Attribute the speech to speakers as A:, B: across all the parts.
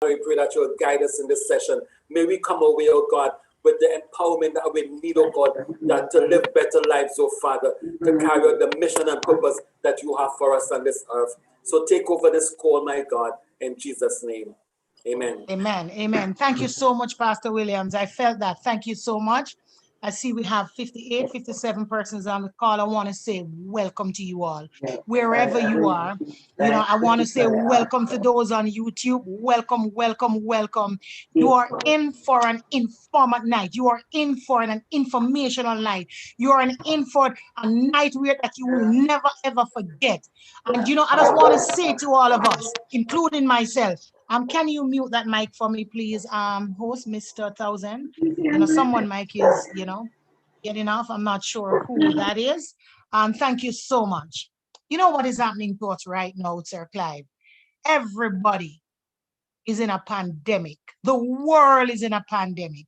A: We pray that you will guide us in this session. May we come away, oh God, with the empowerment that we need, oh God, that to live better lives, oh Father, to carry out the mission and purpose that you have for us on this earth. So take over this call, my God, in Jesus' name. Amen.
B: Amen. Amen. Thank you so much, Pastor Williams. I felt that. Thank you so much. I see we have 58, 57 persons on the call. I want to say welcome to you all, wherever you are. You know, I want to say welcome to those on YouTube. Welcome, welcome, welcome. You are in for an informative night. You are in for an informational night. You are in for a night where that you will never, ever forget. And, you know, I just want to say to all of us, including myself, can you mute that mic for me, please? Host Mr. Thousand. You know, someone mic is, you know, getting off. I'm not sure who that is. Thank you so much. You know what is happening to us right now, Sir Clive? Everybody is in a pandemic. The world is in a pandemic.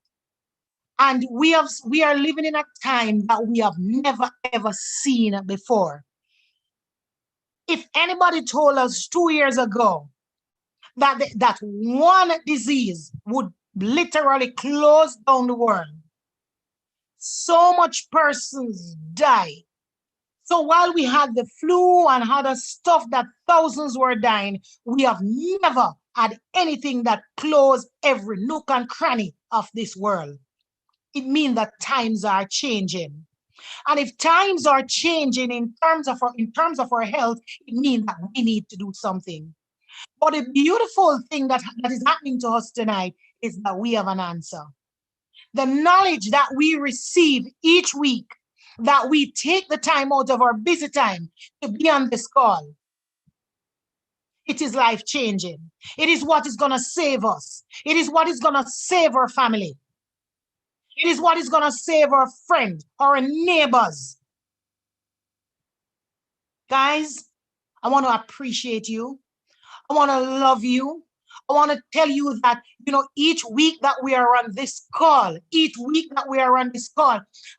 B: And we are living in a time that we have never, ever seen before. If anybody told us 2 years ago that one disease would literally close down the world, so much persons die. So while we had the flu and other stuff that thousands were dying, we have never had anything that closed every nook and cranny of this world. It means that times are changing. And if times are changing in terms of our health, it means that we need to do something. But the beautiful thing that is happening to us tonight is that we have an answer. The knowledge that we receive each week, that we take the time out of our busy time to be on this call, it is life-changing. It is what is going to save us. It is what is going to save our family. It is what is going to save our friends, our neighbors. Guys, I want to appreciate you. I want to love you. I want to tell you that, you know, each week that we are on this call, I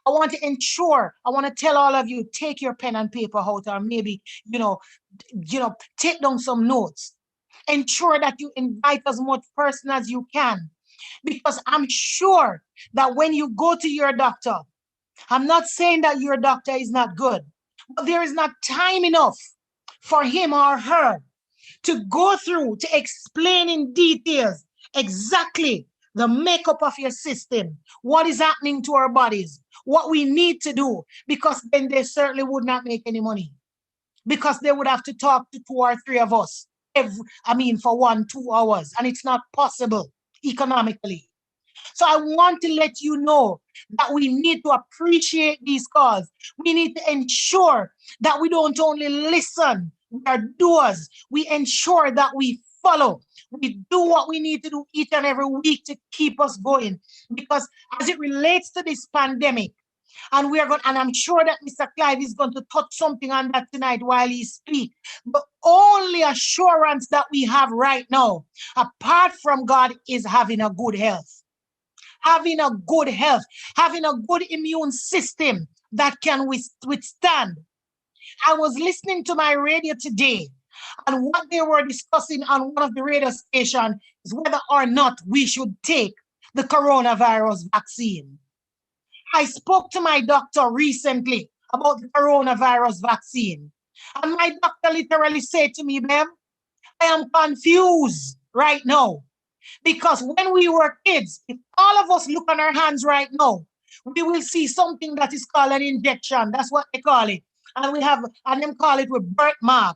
B: want to tell all of you, take your pen and paper out, or maybe, take down some notes. Ensure that you invite as much person as you can, because I'm sure that when you go to your doctor, I'm not saying that your doctor is not good, but there is not time enough for him or her to go through, to explain in details exactly the makeup of your system, what is happening to our bodies, what we need to do, because then they certainly would not make any money, because they would have to talk to 2 or 3 of us, for 1-2 hours, and it's not possible economically. So I want to let you know that we need to appreciate these calls. We need to ensure that we don't only listen, we are doers. We ensure that we follow. We do what we need to do each and every week to keep us going. Because as it relates to this pandemic, and I'm sure that Mr. Clive is going to touch something on that tonight while he speaks. The only assurance that we have right now, apart from God, is having a good health. Having a good health, having a good immune system that can withstand. I was listening to my radio today, and what they were discussing on one of the radio stations is whether or not we should take the coronavirus vaccine. I spoke to my doctor recently about the coronavirus vaccine, and my doctor literally said to me, "Ma'am, I am confused right now, because when we were kids, if all of us look on our hands right now, we will see something that is called an injection. That's what they call it. And them call it with birthmark,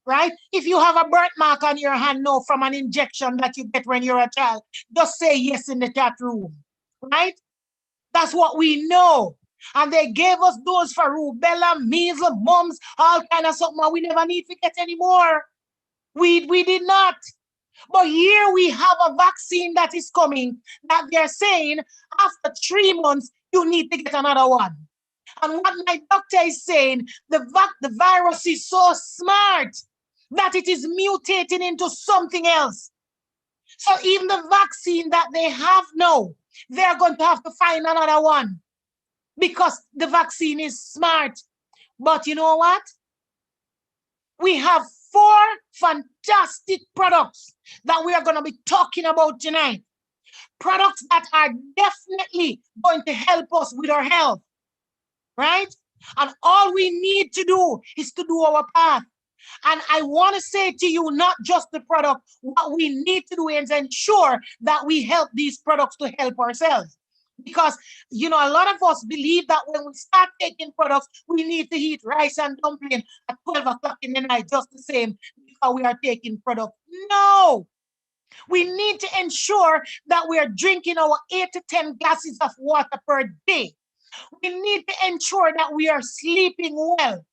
B: right? If you have a birthmark on your hand now from an injection that you get when you're a child, just say yes in the chat room, right? That's what we know. And they gave us those for rubella, measles, mumps, all kind of something. We never need to get any more. We did not. But here we have a vaccine that is coming that they're saying after 3 months, you need to get another one. And what my doctor is saying, the virus is so smart that it is mutating into something else. So even the vaccine that they have now, they're going to have to find another one, because the vaccine is smart. But you know what? We have 4 fantastic products that we are going to be talking about tonight. Products that are definitely going to help us with our health, right? And all we need to do is to do our part. And I want to say to you, not just the product, what we need to do is ensure that we help these products to help ourselves. Because, you know, a lot of us believe that when we start taking products, we need to eat rice and dumpling at 12 o'clock in the night, just the same, because we are taking products. No, we need to ensure that we are drinking our 8 to 10 glasses of water per day. We need to ensure that we are sleeping well.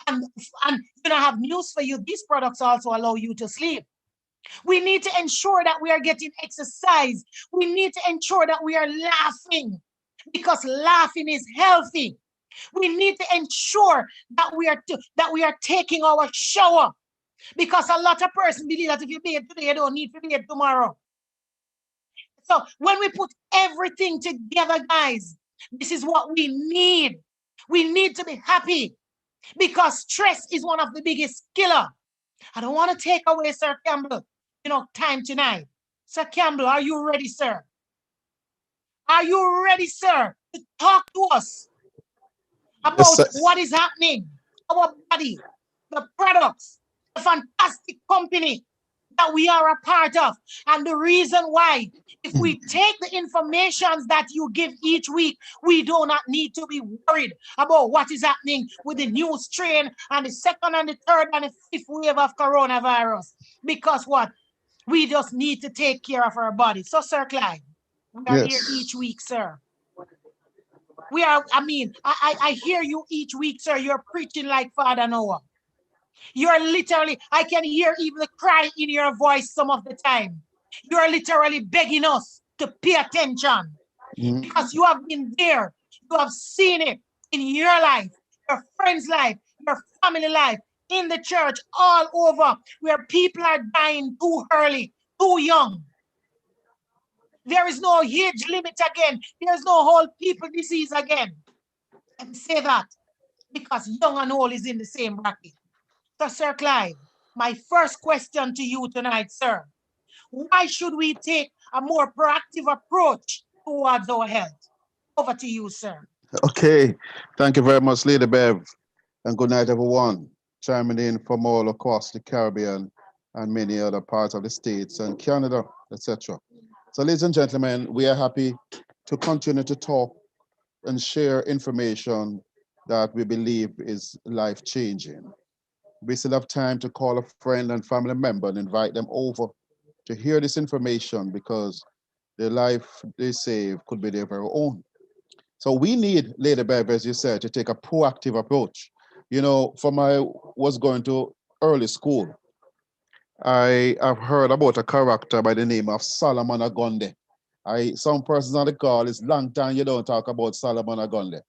B: And you know, I have news for you. These products also allow you to sleep. We need to ensure that we are getting exercise. We need to ensure that we are laughing, because laughing is healthy. We need to ensure that we are taking our shower, because a lot of persons believe that if you bathe today, you don't need to bathe tomorrow. So when we put everything together, guys, this is what we need. We need to be happy, because stress is one of the biggest killer. I don't want to take away Sir Campbell, you know, time tonight. Sir Campbell, are you ready, sir? Are you ready, sir, to talk to us
C: Yes,
B: about
C: sir.
B: what is happening, our body, the products, the fantastic company that we are a part of, and the reason why, if we take the information that you give each week, we do not need to be worried about what is happening with the new strain and the second and the third and the fifth wave of coronavirus. Because what? We just need to take care of our body. So, Sir Clyde, we are here each
C: Yes.
B: week, sir. We are, I hear you each week, sir. You're preaching like Father Noah. You're literally, I can hear even the cry in your voice some of the time. You're literally begging us to pay attention,
C: Mhm.
B: because you have been there. You have seen it in your life, your friend's life, your family life, in the church, all over, where people are dying too early, too young. There is no age limit again. There's no whole people disease again. Let me say that, because young and old is in the same bracket. So, Sir Clyde, my first question to you tonight, sir, why should we take a more proactive approach towards our health? Over to you, sir.
C: Okay. Thank you very much, Lady Bev. And good night, everyone. Chiming in from all across the Caribbean and many other parts of the States and Canada, etc. So, ladies and gentlemen, we are happy to continue to talk and share information that we believe is life changing. We still have time to call a friend and family member and invite them over to hear this information, because the life they save could be their very own. So we need, Lady Bev, as you said, to take a proactive approach. You know, from I was going to early school, I have heard about a character by the name of Solomon Agunde. Some persons on the call, it's long time you don't talk about Solomon Agunde.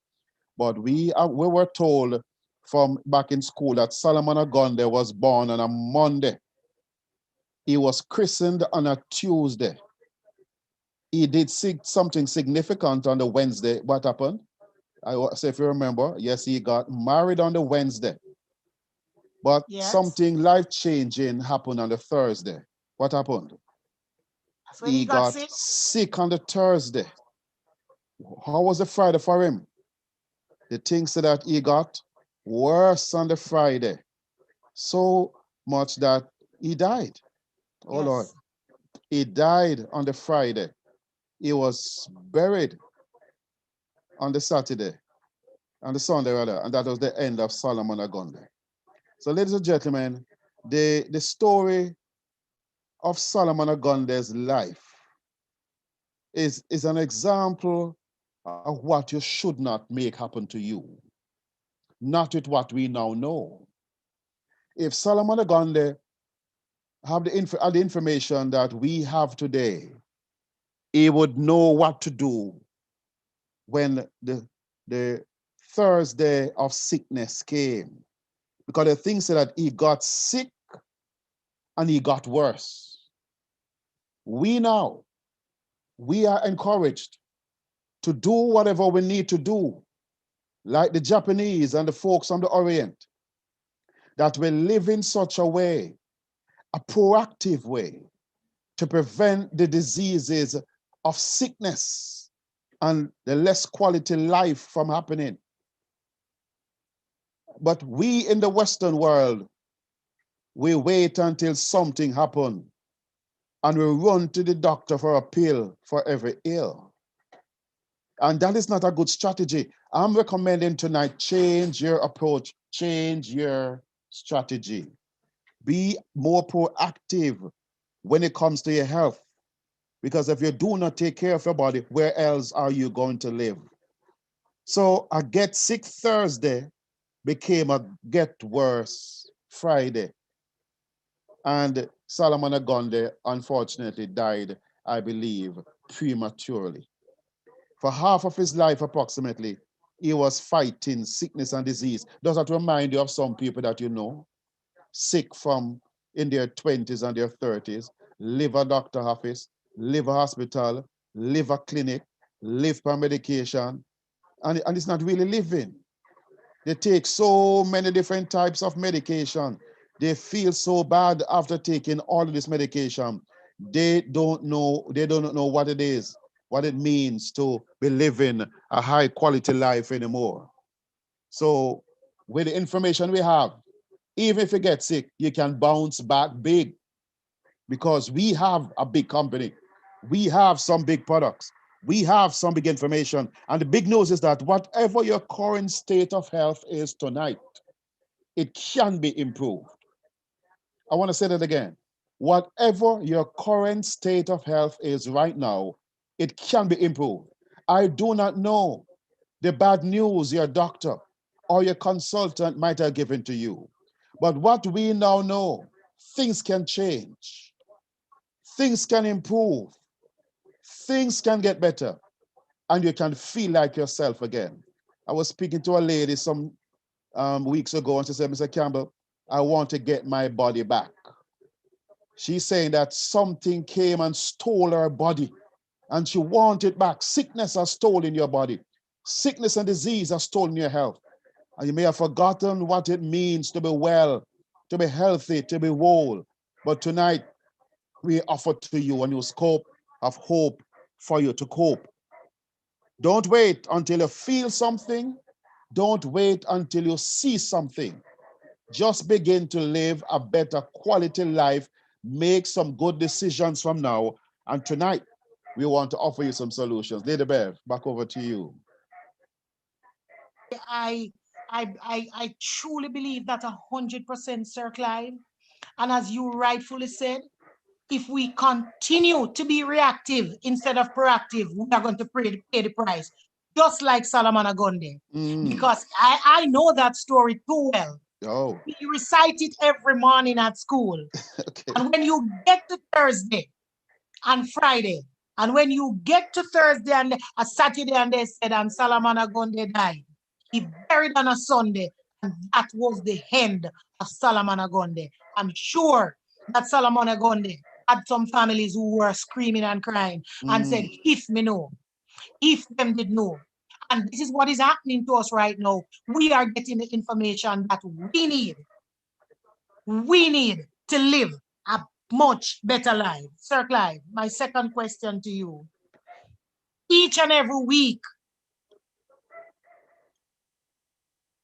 C: But we were told from back in school that Solomon Agunde was born on a Monday. He was christened on a Tuesday. He did something significant on the Wednesday. What happened? So if you remember, yes, he got married on the Wednesday, but
B: Yes,
C: something life-changing happened on the Thursday. What happened?
B: that's when he
C: He
B: got
C: got
B: sick.
C: sick on the Thursday. How was the Friday for him? The things that he got worse on the Friday, so much that he died. Oh Lord,
B: Yes,
C: he died on the Friday. He was buried on the Saturday, on the Sunday rather, and that was the end of Solomon Agunde. So, ladies and gentlemen, the story of Solomon Agunde's life is an example of what you should not make happen to you, not with what we now know. If Solomon Agunde had the information that we have today, he would know what to do when the Thursday of sickness came. Because the thing said that he got sick and he got worse. We now, we are encouraged to do whatever we need to do, like the Japanese and the folks from the Orient. that we live in such a way, a proactive way, to prevent the diseases of sickness and the less quality life from happening. But we in the Western world, we wait until something happens and we run to the doctor for a pill for every ill. And that is not a good strategy. I'm recommending tonight, change your approach, change your strategy. Be more proactive when it comes to your health. Because if you do not take care of your body, where else are you going to live? So a get sick Thursday became a get worse Friday. And Solomon Agonde unfortunately died, I believe, prematurely. For half of his life, approximately, he was fighting sickness and disease. Does that remind you of some people that you know? Sick from in their 20s and their 30s, live a doctor office, live a hospital, live a clinic, live per medication, and it's not really living. They take so many different types of medication. They feel so bad after taking all of this medication. They don't know what it is, what it means to be living a high quality life anymore. So with the information we have, even if you get sick, you can bounce back big because we have a big company. We have some big products. We have some big information. And the big news is that whatever your current state of health is tonight, it can be improved. I want to say that again. Whatever your current state of health is right now, it can be improved. I do not know the bad news your doctor or your consultant might have given to you. But what we now know, things can change. Things can improve. Things can get better. And you can feel like yourself again. I was speaking to a lady some weeks ago, and she said, Mr. Campbell, I want to get my body back. She's saying that something came and stole her body, and she wants it back. Sickness has stolen your body. Sickness and disease has stolen your health. And you may have forgotten what it means to be well, to be healthy, to be whole. But tonight, we offer to you a new scope of hope for you to cope. Don't wait until you feel something. Don't wait until you see something. Just begin to live a better quality life. Make some good decisions from now. And tonight, we want to offer you some solutions. Lady Bev, back over to you.
B: I truly believe that 100%, Sir Clive. And as you rightfully said, if we continue to be reactive instead of proactive, we are going to pay the price, just like Solomon Agonde. Because I know that story too well.
C: Oh.
B: We recite it every morning at school.
C: Okay.
B: And when you get to Thursday and Friday, and when you get to Thursday and a Saturday, and they said, and Solomon Agonde died, he buried on a Sunday, and that was the end of Solomon Agonde. I'm sure that Solomon Agonde had some families who were screaming and crying and said, if me know, if them did know. And this is what is happening to us right now. We are getting the information that we need. We need to live a much better life. Sir Clive, my second question to you. Each and every week,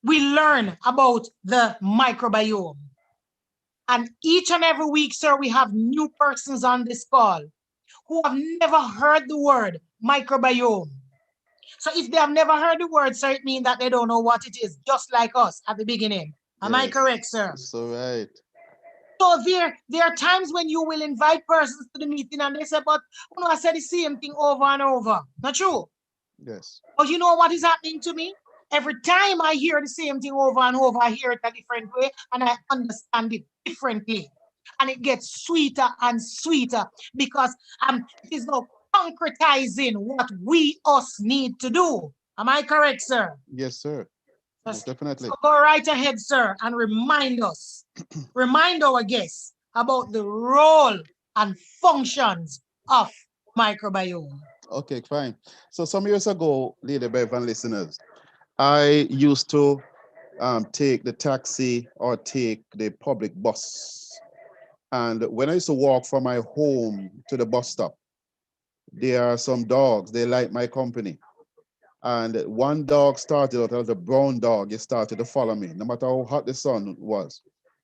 B: we learn about the microbiome. And each and every week, sir, we have new persons on this call who have never heard the word microbiome. So if they have never heard the word, sir, it means that they don't know what it is, just like us at the beginning. Am I correct, sir?
C: That's all right.
B: So there are times when you will invite persons to the meeting and they say, but you know, I said the same thing over and over. Not true?
C: Yes.
B: But you know what is happening to me? Every time I hear the same thing over and over, I hear it a different way and I understand it differently. And it gets sweeter and sweeter because it is now concretizing what we us need to do. Am I correct, sir?
C: Yes, sir. Yes, definitely.
B: So go right ahead, sir, and remind us, remind our guests about the role and functions of microbiome.
C: Okay, fine. So some years ago, Lady Bev and listeners, I used to take the taxi or take the public bus. And when I used to walk from my home to the bus stop, there are some dogs, they like my company. And one dog started out as a brown dog. He started to follow me. No matter how hot the sun was,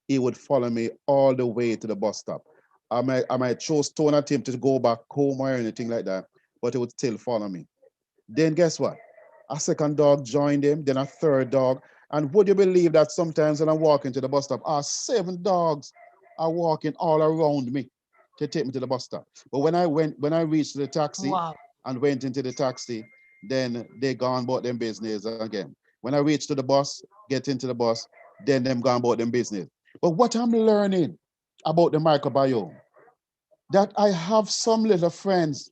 C: he would follow me all the way to the bus stop. I might throw stone at him to go back home or anything like that, but he would still follow me. Then guess what? A second dog joined him, then a third dog. And would you believe that sometimes when I'm walking to the bus stop, 7 dogs are walking all around me to take me to the bus stop. But when I reached the taxi
B: Wow.
C: and went into the taxi, then they gone about them business again. When I reached to the bus, get into the bus, then them gone about them business. But what I'm learning about the microbiome, that I have some little friends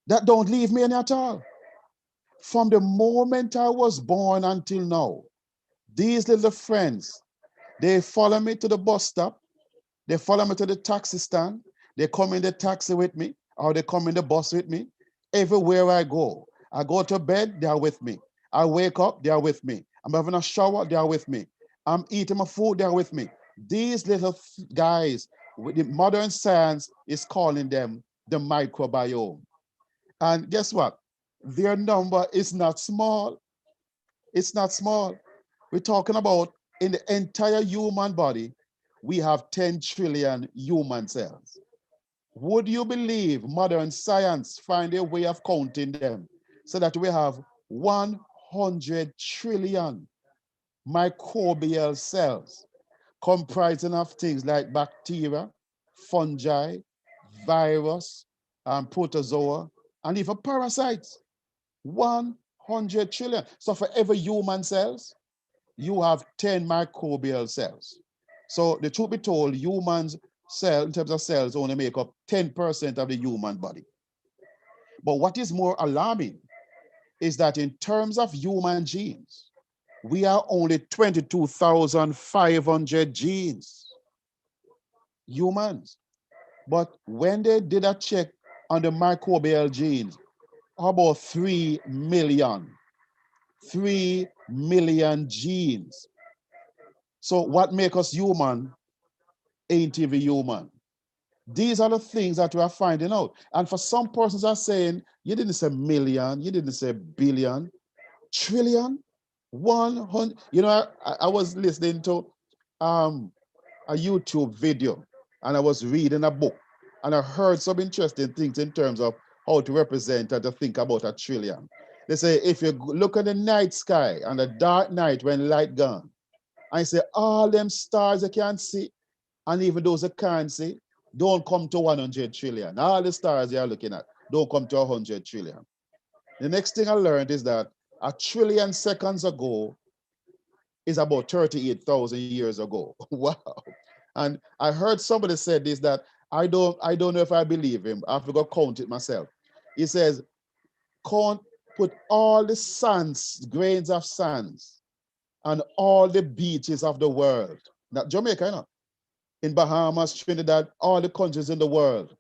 C: that don't leave me any at all. From the moment I was born until now, these little friends, they follow me to the bus stop, they follow me to the taxi stand, they come in the taxi with me, or they come in the bus with me. Everywhere I go to bed, they are with me. I wake up, they are with me. I'm having a shower, they are with me. I'm eating my food, they are with me. These little guys, with the modern science is calling them the microbiome. And guess what? Their number is not small. It's not small. We're talking about in the entire human body, we have 10 trillion human cells. Would you believe modern science find a way of counting them so that we have 100 trillion microbial cells comprising of things like bacteria, fungi, virus, protozoa, and even parasites. 100 trillion. So for every human cells, you have 10 microbial cells. So the truth be told, humans cell, in terms of cells, only make up 10% of the human body. But what is more alarming is that in terms of human genes, we are only 22,500 genes, humans. But when they did a check on the microbial genes, about 3 million. 3 million genes. So what makes us human ain't even human. These are the things that we are finding out. And for some persons are saying, you didn't say million, you didn't say billion, trillion, 100. You know, I was listening to a YouTube video and I was reading a book and I heard some interesting things in terms of how to represent and to think about a trillion. They say, if you look at the night sky and the dark night when light gone, and you say all them stars you can see, and even those you can't see, don't come to 100 trillion. All the stars you are looking at don't come to 100 trillion. The next thing I learned is that a trillion seconds ago is about 38,000 years ago. Wow. And I heard somebody said this, that I don't know if I believe him. I have to go count it myself. He says, put all the sands, grains of sands, on all the beaches of the world. Not Jamaica, you know, in Bahamas, Trinidad, all the countries in the world,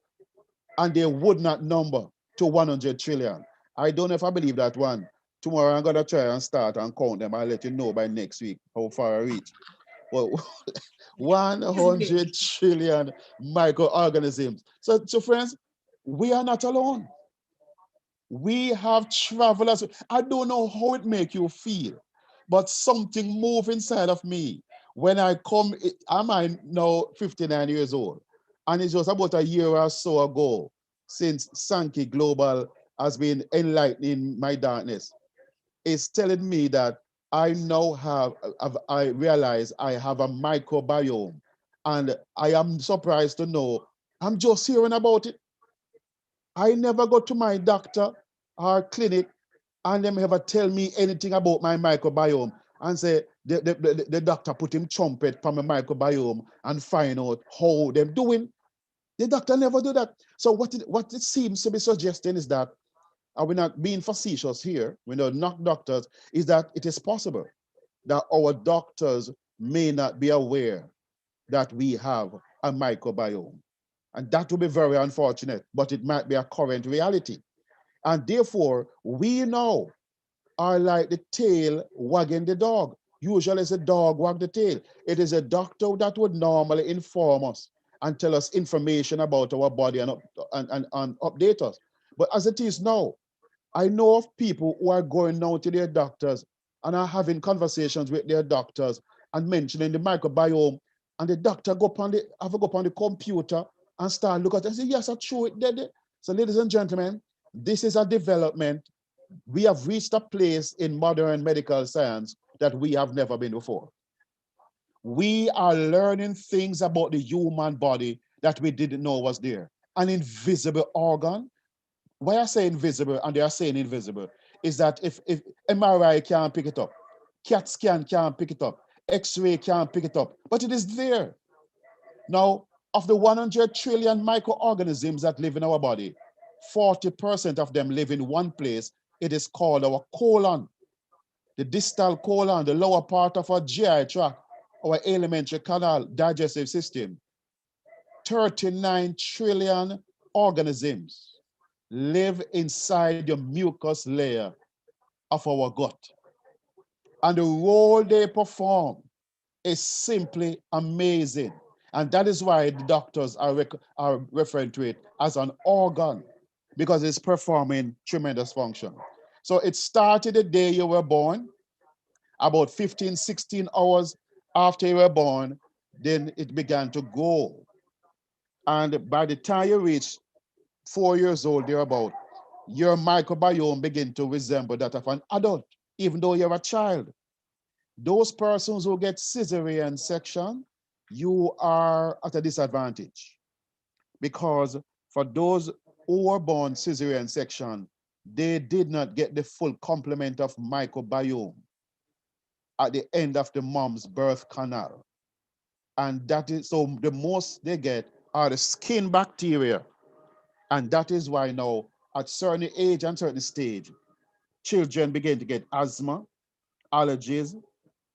C: and they would not number to 100 trillion. I don't know if I believe that one. Tomorrow I'm gonna try and start and count them. I'll let you know by next week how far I reach. Well, 100 trillion microorganisms. So friends, we are not alone. We have travelers. I don't know how it makes you feel, but something moves inside of me. When I come, I'm now 59 years old, and it's just about a year or so ago since Sankey Global has been enlightening my darkness. It's telling me that I now I realize I have a microbiome, and I am surprised to know I'm just hearing about it. I never go to my doctor or clinic and them ever tell me anything about my microbiome and say the doctor put him trumpet from my microbiome and find out how them doing. The doctor never do that. So what it seems to be suggesting is that, and we're not being facetious here, we're not doctors, is that it is possible that our doctors may not be aware that we have a microbiome. And that would be very unfortunate, but it might be a current reality. And therefore, we now are like the tail wagging the dog. Usually it's a dog wag the tail. It is a doctor that would normally inform us and tell us information about our body and update us. But as it is now, I know of people who are going now to their doctors and are having conversations with their doctors and mentioning the microbiome, and the doctor go up on the computer and start look at it and say, yes, I true it did. So ladies and gentlemen, this is a development. We have reached a place in modern medical science that we have never been before. We are learning things about the human body that we didn't know was there. An invisible organ. Why I say invisible and they are saying invisible is that if MRI can't pick it up, CAT scan can't pick it up, X-ray can't pick it up, but it is there. Now, of the 100 trillion microorganisms that live in our body, 40% of them live in one place. It is called our colon, the distal colon, the lower part of our GI tract, our alimentary canal, digestive system. 39 trillion organisms live inside the mucus layer of our gut. And the role they perform is simply amazing. And that is why the doctors are referring to it as an organ, because it's performing tremendous function. So it started the day you were born, about 15, 16 hours after you were born, then it began to go. And by the time you reach 4 years old, thereabout, your microbiome begin to resemble that of an adult, even though you're a child. Those persons who get cesarean section, you are at a disadvantage, because for those who were born cesarean section, they did not get the full complement of microbiome at the end of the mom's birth canal. And that is, so the most they get are the skin bacteria. And that is why now, at certain age and certain stage, children begin to get asthma, allergies,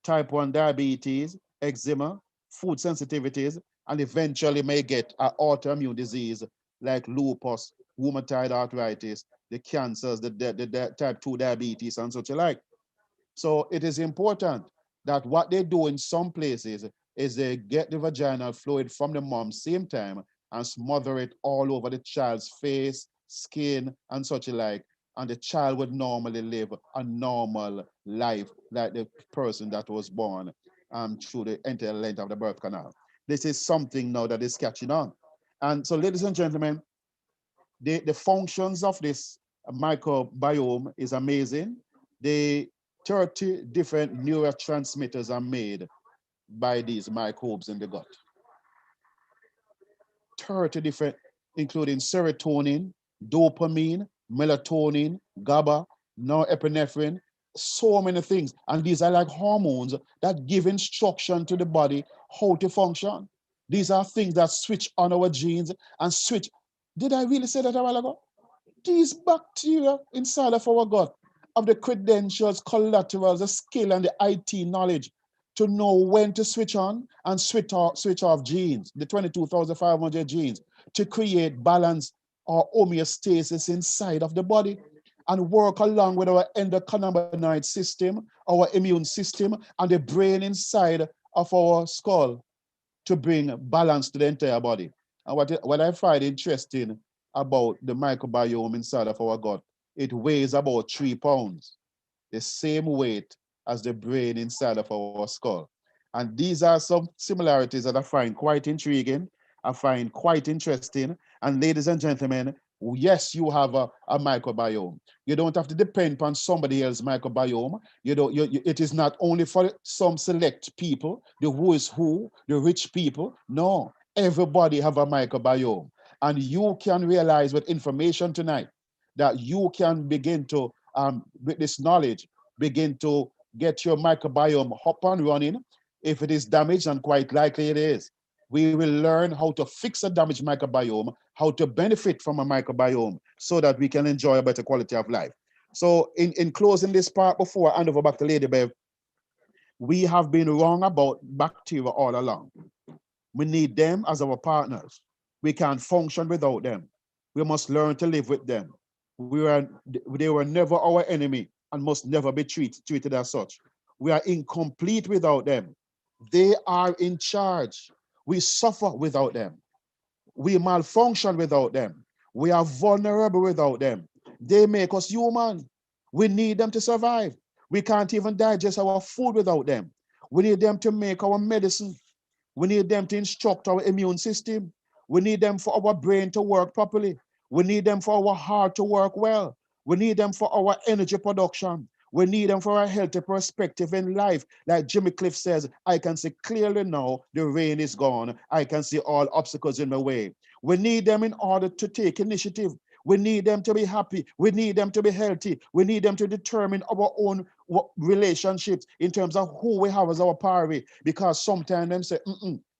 C: type 1 diabetes, eczema, food sensitivities, and eventually may get an autoimmune disease like lupus, rheumatoid arthritis, the cancers, the type 2 diabetes, and such alike. So it is important that what they do in some places is they get the vaginal fluid from the mom same time and smother it all over the child's face, skin, and such alike. And the child would normally live a normal life like the person that was born through the entire length of the birth canal. This is something now that is catching on. And so, ladies and gentlemen, the functions of this microbiome is amazing. The 30 different neurotransmitters are made by these microbes in the gut. 30 different, including serotonin, dopamine, melatonin, GABA, norepinephrine, so many things. And these are like hormones that give instruction to the body how to function. These are things that switch on our genes and switch. Did I really say that a while ago? These bacteria inside of our gut have the credentials, collaterals, the skill, and the IT knowledge to know when to switch on and switch off genes, the 22,500 genes, to create balance or homeostasis inside of the body and work along with our endocannabinoid system, our immune system, and the brain inside of our skull to bring balance to the entire body. And what I find interesting about the microbiome inside of our gut, it weighs about 3 pounds, the same weight as the brain inside of our skull. And these are some similarities that I find quite intriguing, I find quite interesting. And ladies and gentlemen, yes, you have a microbiome. You don't have to depend on somebody else's microbiome. It is not only for some select people, the who is who, the rich people. No, everybody have a microbiome. And you can realize with information tonight that you can begin to, with this knowledge, begin to get your microbiome up and running. If it is damaged, and quite likely it is, we will learn how to fix a damaged microbiome, how to benefit from a microbiome so that we can enjoy a better quality of life. So in closing this part, before I hand over back to Lady Bev, we have been wrong about bacteria all along. We need them as our partners. We can't function without them. We must learn to live with them. They were never our enemy and must never be treated as such. We are incomplete without them. They are in charge. We suffer without them. We malfunction without them. We are vulnerable without them. They make us human. We need them to survive. We can't even digest our food without them. We need them to make our medicine. We need them to instruct our immune system. We need them for our brain to work properly. We need them for our heart to work well. We need them for our energy production. We need them for a healthy perspective in life. Like Jimmy Cliff says, I can see clearly now the rain is gone. I can see all obstacles in my way. We need them in order to take initiative. We need them to be happy. We need them to be healthy. We need them to determine our own relationships in terms of who we have as our priority. Because sometimes them say,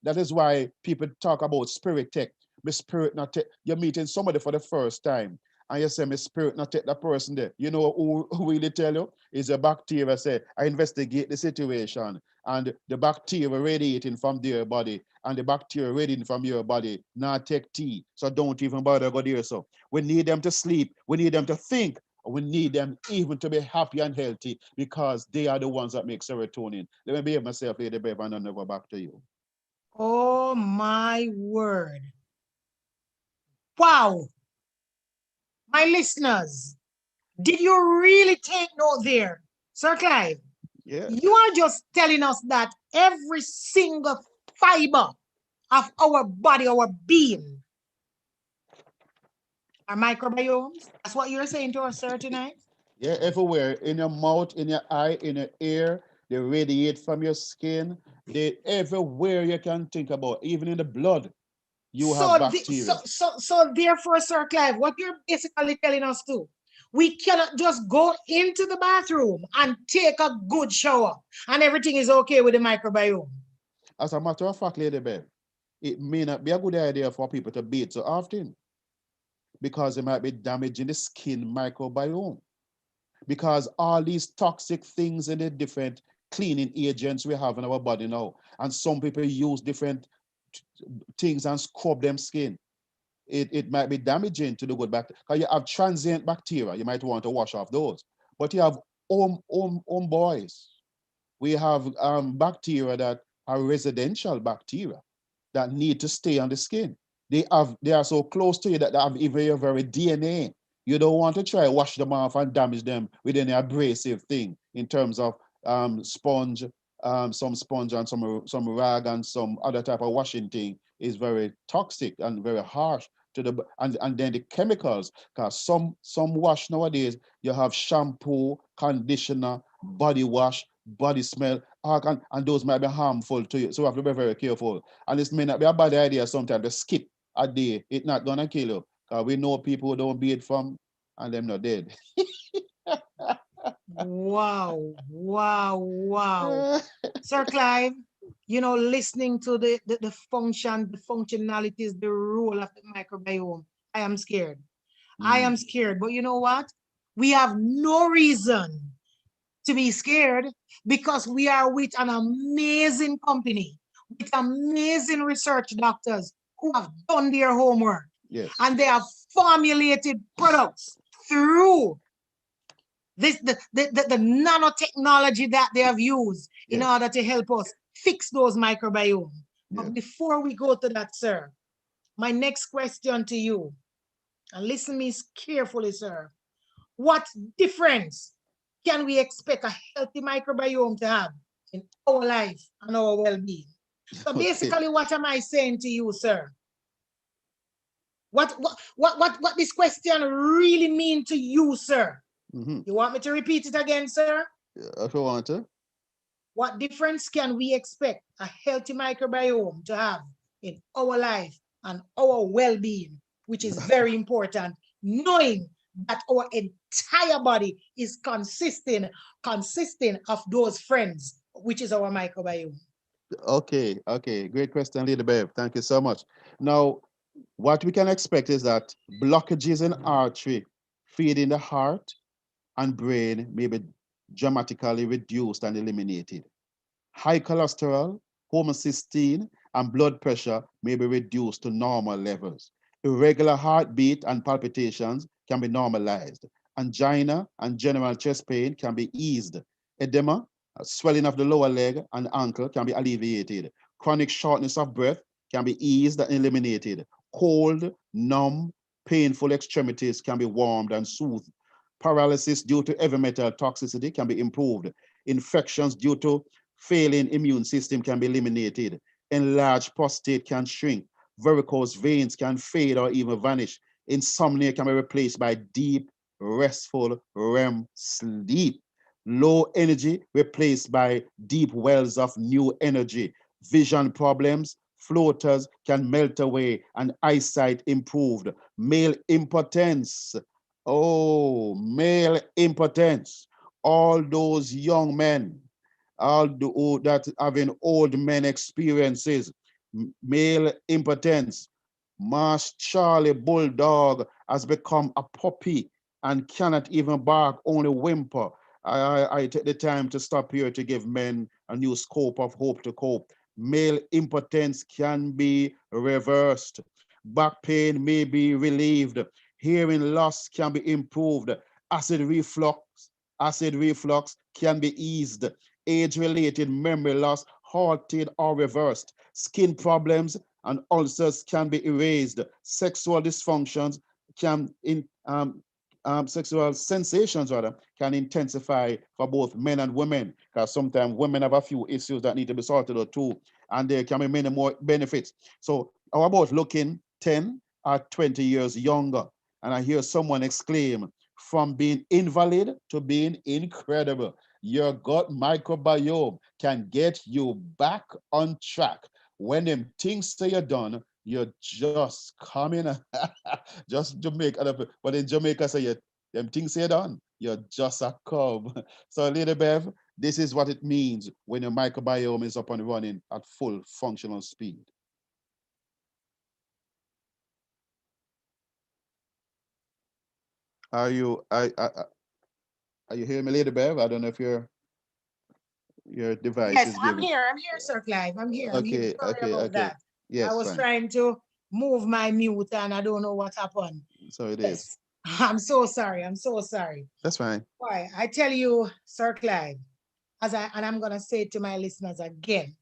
C: that is why people talk about spirit tech. My spirit not take. You're meeting somebody for the first time, and you say, my spirit not take that person there. You know who really tell you? Is a bacteria say, I investigate the situation, and the bacteria radiating from their body, and the bacteria radiating from your body, not take tea. So don't even bother go there. So we need them to sleep. We need them to think. We need them even to be happy and healthy because they are the ones that make serotonin. Let me behave myself, Lady Bev, and I'll never back to you.
B: Oh my word. Wow. My listeners, did you really take note there? Sir Clive,
C: Yeah.
B: you are just telling us that every single fiber of our body, our being, are microbiomes. That's what you're saying to us, sir, tonight?
C: Yeah, everywhere, in your mouth, in your eye, in your ear, they radiate from your skin. They everywhere you can think about, even in the blood, you have bacteria.
B: So therefore, Sir Clive, what you're basically telling us too, we cannot just go into the bathroom and take a good shower and everything is okay with the microbiome.
C: As a matter of fact, Lady Bev, it may not be a good idea for people to bathe so often because it might be damaging the skin microbiome. Because all these toxic things and the different cleaning agents we have in our body now, and some people use different things and scrub them skin. It might be damaging to the good bacteria. Because you have transient bacteria, you might want to wash off those. But you have boys. We have bacteria that are residential bacteria that need to stay on the skin. They are so close to you that they have even your very DNA. You don't want to try wash them off and damage them with any abrasive thing in terms of sponge, some sponge and some rag and some other type of washing thing is very toxic and very harsh to the and then the chemicals, because some wash nowadays you have shampoo, conditioner, body wash, body smell, and those might be harmful to you. So we have to be very careful. And this may not be a bad idea sometimes to skip a day. It's not gonna kill you. Because we know people who don't bathe from and them not dead.
B: Wow, wow, wow. Sir Clive, you know, listening to the function, the functionalities, the role of the microbiome, I am scared. I am scared. But you know what? We have no reason to be scared because we are with an amazing company, with amazing research doctors who have done their homework.
C: Yes.
B: And they have formulated products through this the nanotechnology that they have used in order to help us fix those microbiomes. But before we go to that, sir, my next question to you, and listen to me carefully, sir. What difference can we expect a healthy microbiome to have in our life and our well-being? So basically, what am I saying to you, sir? What this question really mean to you, sir? You want me to repeat it again, sir?
C: If you want to.
B: What difference can we expect a healthy microbiome to have in our life and our well-being, which is very important, knowing that our entire body is consisting of those friends, which is our microbiome.
C: Okay, great question, Lady Bev. Thank you so much. Now, what we can expect is that blockages in artery feeding the heart and brain may be dramatically reduced and eliminated. High cholesterol, homocysteine, and blood pressure may be reduced to normal levels. Irregular heartbeat and palpitations can be normalized. Angina and general chest pain can be eased. Edema Swelling of the lower leg and ankle can be alleviated. Chronic shortness of breath can be eased and eliminated. Cold, numb, painful extremities can be warmed and soothed. Paralysis due to heavy metal toxicity can be improved. Infections due to failing immune system can be eliminated. Enlarged prostate can shrink. Varicose veins can fade or even vanish. Insomnia can be replaced by deep, restful REM sleep. Low energy replaced by deep wells of new energy. Vision problems, floaters can melt away and eyesight improved. Male impotence, oh, male impotence. All those young men, all that having old men experiences, male impotence. Marsh Charlie Bulldog has become a puppy and cannot even bark, only whimper. I take the time to stop here to give men a new scope of hope to cope. Male impotence can be reversed. Back pain may be relieved. Hearing loss can be improved. Acid reflux can be eased. Age-related memory loss halted or reversed. Skin problems and ulcers can be erased. Sexual dysfunctions can sexual sensations rather can intensify for both men and women, because sometimes women have a few issues that need to be sorted out too, and there can be many more benefits. So how about looking 10 or 20 years younger? And I hear someone exclaim, from being invalid to being incredible. Your gut microbiome can get you back on track. When them things say you're done, you're just coming, just Jamaica, but in Jamaica say you, them things say done, you're just a cub. So Lady Bev, this is what it means when your microbiome is up and running at full functional speed. Are you hearing me, Lady Bev? I don't know if your device
B: Yes,
C: is
B: I'm
C: giving.
B: here. I'm here, Sir Clive. I'm here. I'm here.
C: Okay,
B: Sorry
C: okay,
B: about
C: okay.
B: that. I
C: Yes,
B: was
C: fine.
B: trying to move my mute and I don't know what happened.
C: So it is.
B: Yes. I'm so sorry. I'm so sorry.
C: That's fine.
B: Why? I tell you, Sir Clive, and I'm gonna say it to my listeners again,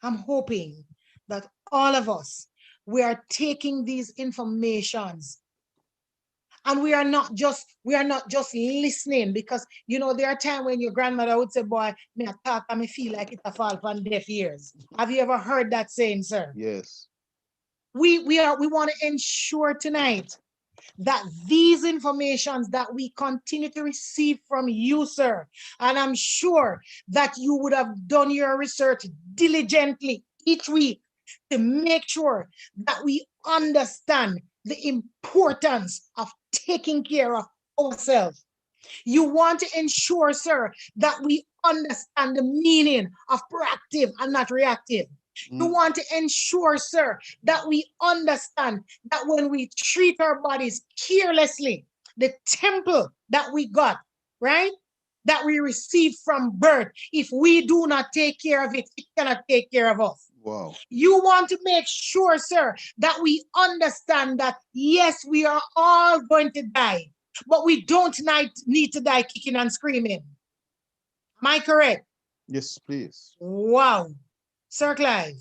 B: I'm hoping that all of us, we are taking these informations and we are not just listening, because you know there are times when your grandmother would say, boy, me a talk and me feel like it a fall upon deaf ears. Have you ever heard that saying, sir?
C: Yes.
B: We want to ensure tonight that these informations that we continue to receive from you, sir, and I'm sure that you would have done your research diligently each week to make sure that we understand the importance of taking care of ourselves. You want to ensure, sir, that we understand the meaning of proactive and not reactive. You want to ensure, sir, that we understand that when we treat our bodies carelessly, the temple that we got, right, that we received from birth, if we do not take care of it, it cannot take care of us.
C: Wow.
B: You want to make sure, sir, that we understand that, yes, we are all going to die, but we don't need to die kicking and screaming. Am I correct?
C: Yes, please.
B: Wow. Sir Clive,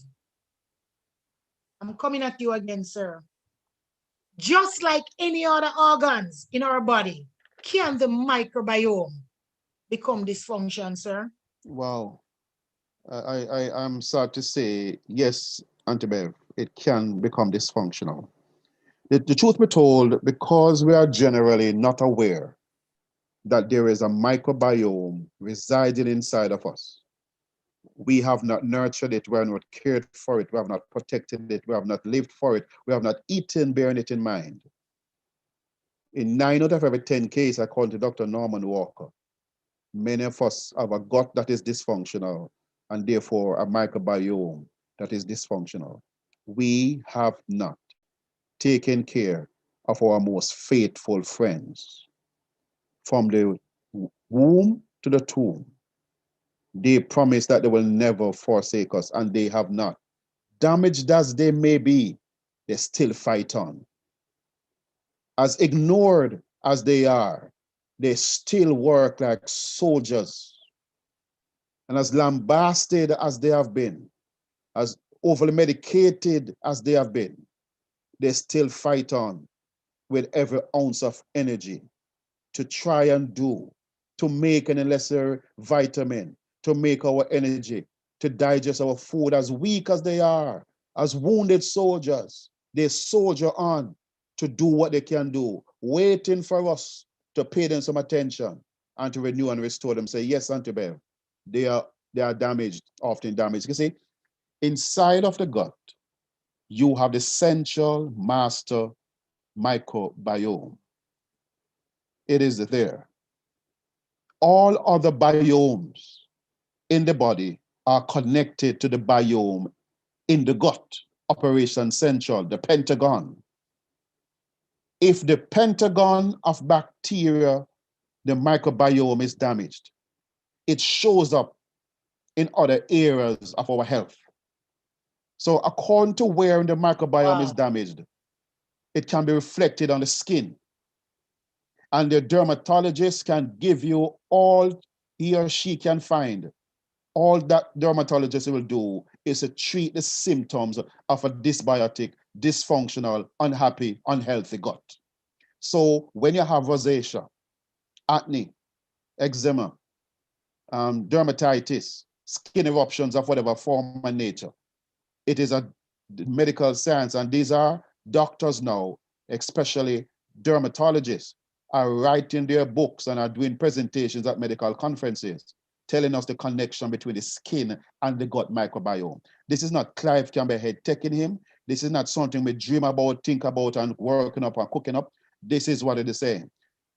B: I'm coming at you again, sir. Just like any other organs in our body, can the microbiome become dysfunction, sir?
C: Wow. I'm sad to say, yes, Auntie Bev, it can become dysfunctional. The truth be told, because we are generally not aware that there is a microbiome residing inside of us, we have not nurtured it, we have not cared for it, we have not protected it, we have not lived for it, we have not eaten bearing it in mind. In 9 out of every 10 cases, according to Dr. Norman Walker, many of us have a gut that is dysfunctional and therefore a microbiome that is dysfunctional. We have not taken care of our most faithful friends. From the womb to the tomb, they promise that they will never forsake us, and they have not. Damaged as they may be, they still fight on. As ignored as they are, they still work like soldiers And as lambasted as they have been, as overly medicated as they have been, they still fight on with every ounce of energy to try and do, to make any lesser vitamin, to make our energy, to digest our food. As weak as they are, as wounded soldiers, they soldier on to do what they can do, waiting for us to pay them some attention and to renew and restore them. Say, yes, Auntie Bev, they are damaged, often damaged. You see, inside of the gut, you have the central master microbiome. It is there. All other biomes in the body are connected to the biome in the gut, Operation Central, the Pentagon. If the Pentagon of bacteria, the microbiome is damaged, it shows up in other areas of our health. So according to where the microbiome is damaged, it can be reflected on the skin. And the dermatologist can give you all he or she can find. All that dermatologist will do is to treat the symptoms of a dysbiotic, dysfunctional, unhappy, unhealthy gut. So when you have rosacea, acne, eczema, dermatitis, skin eruptions of whatever form and nature, it is a medical science, and these are doctors now, especially dermatologists, are writing their books and are doing presentations at medical conferences, telling us the connection between the skin and the gut microbiome. This is not Clive Campbell-Head taking him. This is not something we dream about, think about, and working up and cooking up. This is what it is saying.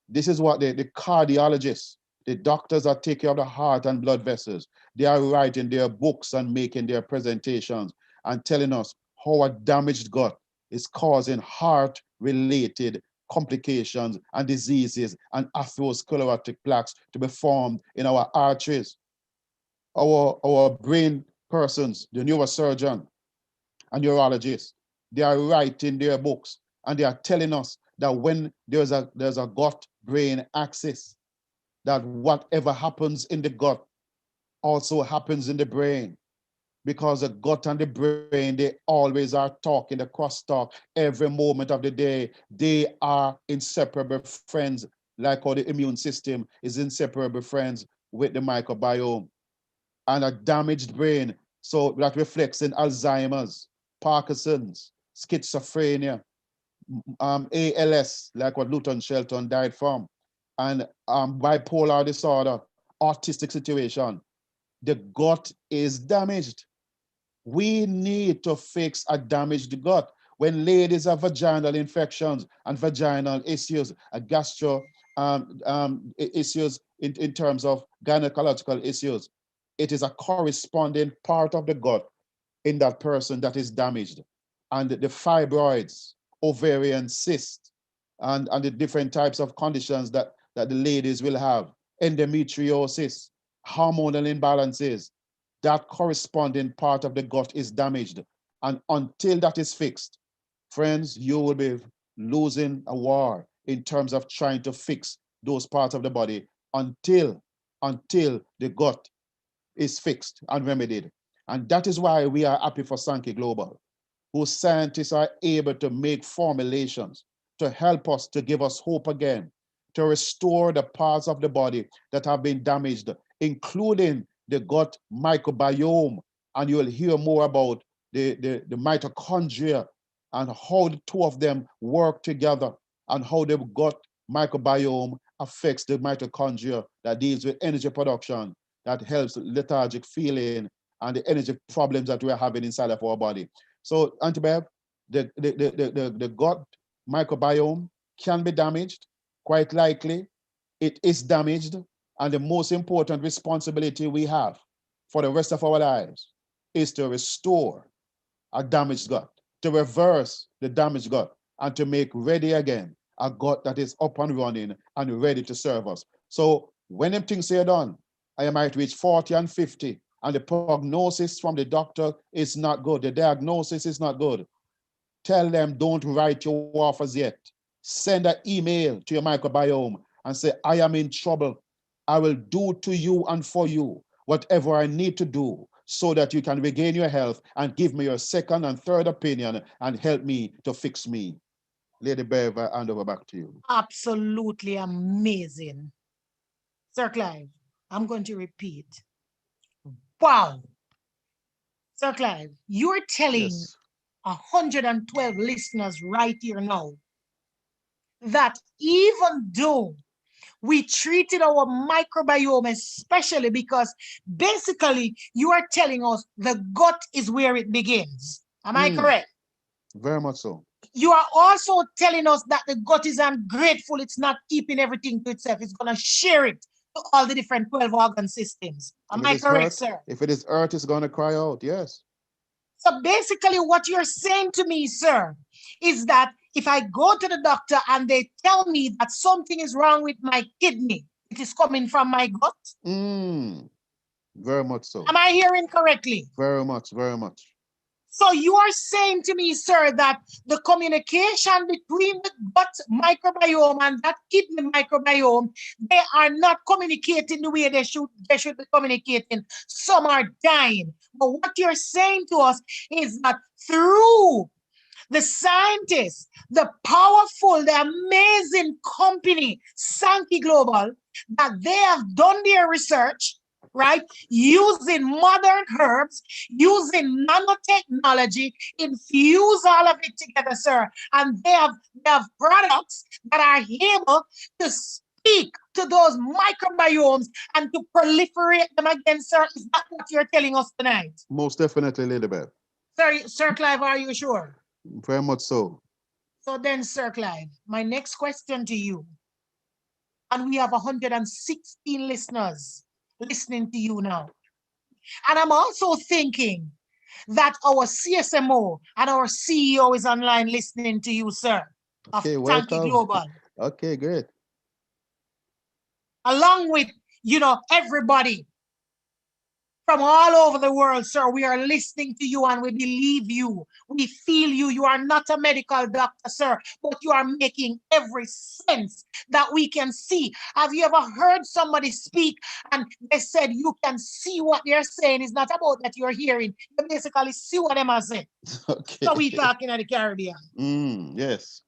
C: This is what the cardiologists, the doctors that take care of the heart and blood vessels, they are writing their books and making their presentations and telling us how a damaged gut is causing heart-related complications and diseases and atherosclerotic plaques to be formed in our arteries. Our brain persons, the neurosurgeon and neurologists, they are writing their books and they are telling us that when there's a gut-brain axis, that whatever happens in the gut also happens in the brain, because the gut and the brain, they always are talking, the crosstalk every moment of the day. They are inseparable friends, like how the immune system is inseparable friends with the microbiome. And a damaged brain, so that reflects in Alzheimer's, Parkinson's, schizophrenia, ALS, like what Luton Shelton died from, and bipolar disorder, autistic situation. The gut is damaged. We need to fix a damaged gut. When ladies have vaginal infections and vaginal issues, gastro issues in terms of gynecological issues, it is a corresponding part of the gut in that person that is damaged. And the fibroids, ovarian cysts, and the different types of conditions that the ladies will have, endometriosis, hormonal imbalances, that corresponding part of the gut is damaged. And until that is fixed, friends, you will be losing a war in terms of trying to fix those parts of the body until the gut is fixed and remedied. And that is why we are happy for Sankey Global, whose scientists are able to make formulations to help us, to give us hope again, to restore the parts of the body that have been damaged, including the gut microbiome. And you will hear more about the mitochondria and how the two of them work together and how the gut microbiome affects the mitochondria that deals with energy production, that helps lethargic feeling and the energy problems that we're having inside of our body. So, Auntie Bev, the gut microbiome can be damaged. Quite likely, it is damaged. And the most important responsibility we have for the rest of our lives is to restore a damaged gut, to reverse the damaged gut, and to make ready again a gut that is up and running and ready to serve us. So when them things are done, I might reach 40 and 50, and the prognosis from the doctor is not good. The diagnosis is not good. Tell them, don't write your offers yet. Send an email to your microbiome and say, I am in trouble. I will do to you and for you whatever I need to do so that you can regain your health and give me your second and third opinion and help me to fix me. Lady Bev, I hand over back to you.
B: Absolutely amazing. Sir Clive, I'm going to repeat. Wow. Sir Clive, you're telling
C: Yes.
B: 112 listeners right here now that even though we treated our microbiome, especially because basically you are telling us the gut is where it begins. Am I correct?
C: Very much so.
B: You are also telling us that the gut is ungrateful. It's not keeping everything to itself. It's going to share it to all the different 12 organ systems. Am I correct, sir?
C: If it is earth, it's going to cry out. Yes.
B: So basically what you're saying to me, sir, is that if I go to the doctor and they tell me that something is wrong with my kidney, it is coming from my gut?
C: Very much so.
B: Am I hearing correctly?
C: Very much, very much.
B: So you are saying to me, sir, that the communication between the gut microbiome and that kidney microbiome, they are not communicating the way they should be communicating. Some are dying. But what you're saying to us is that through the scientists, the powerful, the amazing company, Sankey Global, that they have done their research, right? Using modern herbs, using nanotechnology, infuse all of it together, sir. And they have products that are able to speak to those microbiomes and to proliferate them again, sir. Is that what you're telling us tonight?
C: Most definitely, Lady Bev.
B: Sir Clive, are you sure?
C: Very much so.
B: So then, Sir Clive, my next question to you, and we have 116 listeners listening to you now. And I'm also thinking that our CSMO and our CEO is online listening to you, sir, of
C: Okay,
B: Sankey
C: welcome.
B: Global.
C: Okay, great.
B: Along with, everybody from all over the world, sir. We are listening to you and we believe you. We feel you. You are not a medical doctor, sir, but you are making every sense that we can see. Have you ever heard somebody speak and they said you can see what they're saying? It's not about that you're hearing. You basically see what they are saying.
C: Okay.
B: So we talking at the Caribbean.
C: Yes.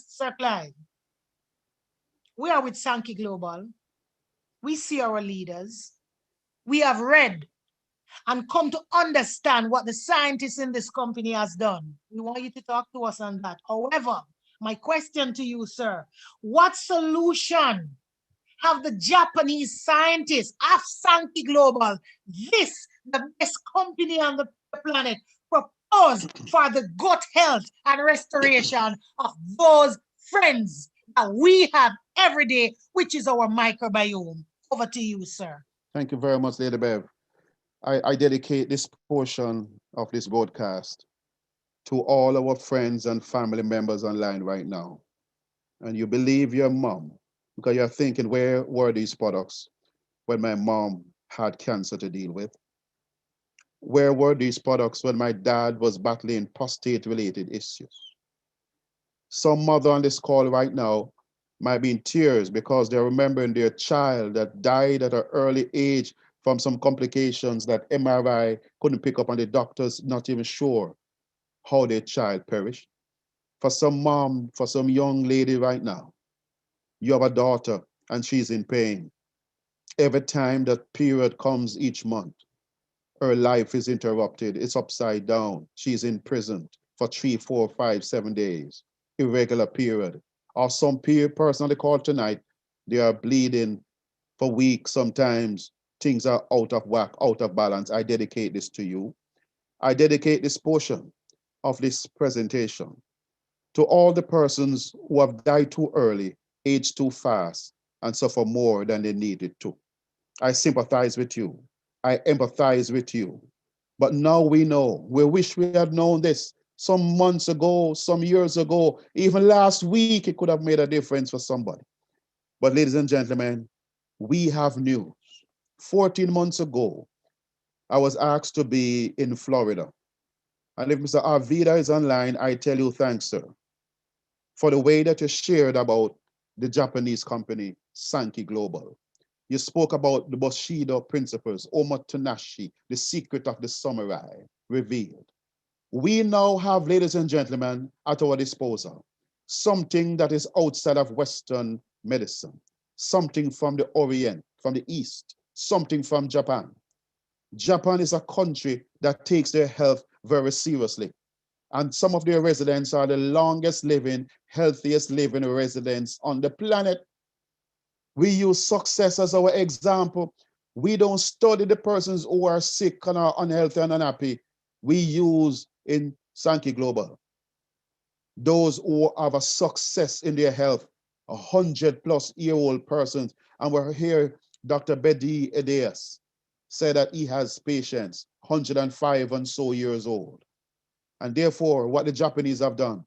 B: Sir Clive, we are with Sankey Global. We see our leaders. We have read and come to understand what the scientists in this company has done. We want you to talk to us on that. However, my question to you, sir, what solution have the Japanese scientists of Sankey Global, the best company on the planet, proposed for the gut health and restoration of those friends that we have every day, which is our microbiome? Over to you, sir.
C: Thank you very much, Lady Bev. I dedicate this portion of this broadcast to all our friends and family members online right now. And you believe your mom, because you're thinking, where were these products when my mom had cancer to deal with? Where were these products when my dad was battling prostate-related issues? Some mother on this call right now might be in tears because they're remembering their child that died at an early age from some complications that MRI couldn't pick up, and the doctors not even sure how their child perished. For some mom, for some young lady right now, you have a daughter and she's in pain. Every time that period comes each month, her life is interrupted. It's upside down. She's in prison for 3, 4, 5, 7 days, irregular period. Or some person on the call tonight, they are bleeding for weeks. Sometimes things are out of whack, out of balance. I dedicate this to you. I dedicate this portion of this presentation to all the persons who have died too early, aged too fast, and suffer more than they needed to. I sympathize with you. I empathize with you. But now we know. We wish we had known this some months ago, some years ago, even last week, it could have made a difference for somebody. But ladies and gentlemen, we have news. 14 months ago, I was asked to be in Florida. And if Mr. Arvida is online, I tell you thanks, sir, for the way that you shared about the Japanese company, Sankey Global. You spoke about the Bushido principles, Omotenashi, the secret of the samurai revealed. We now have, ladies and gentlemen, at our disposal, something that is outside of Western medicine, something from the Orient, from the East, something from Japan. Japan is a country that takes their health very seriously. And some of their residents are the longest living, healthiest living residents on the planet. We use success as our example. We don't study the persons who are sick and are unhealthy and unhappy. We use in Sankey Global those who have a success in their health, 100-plus-year-old persons. And we're here, Dr. Bedi Edeas said that he has patients 105 and so years old. And therefore, what the Japanese have done,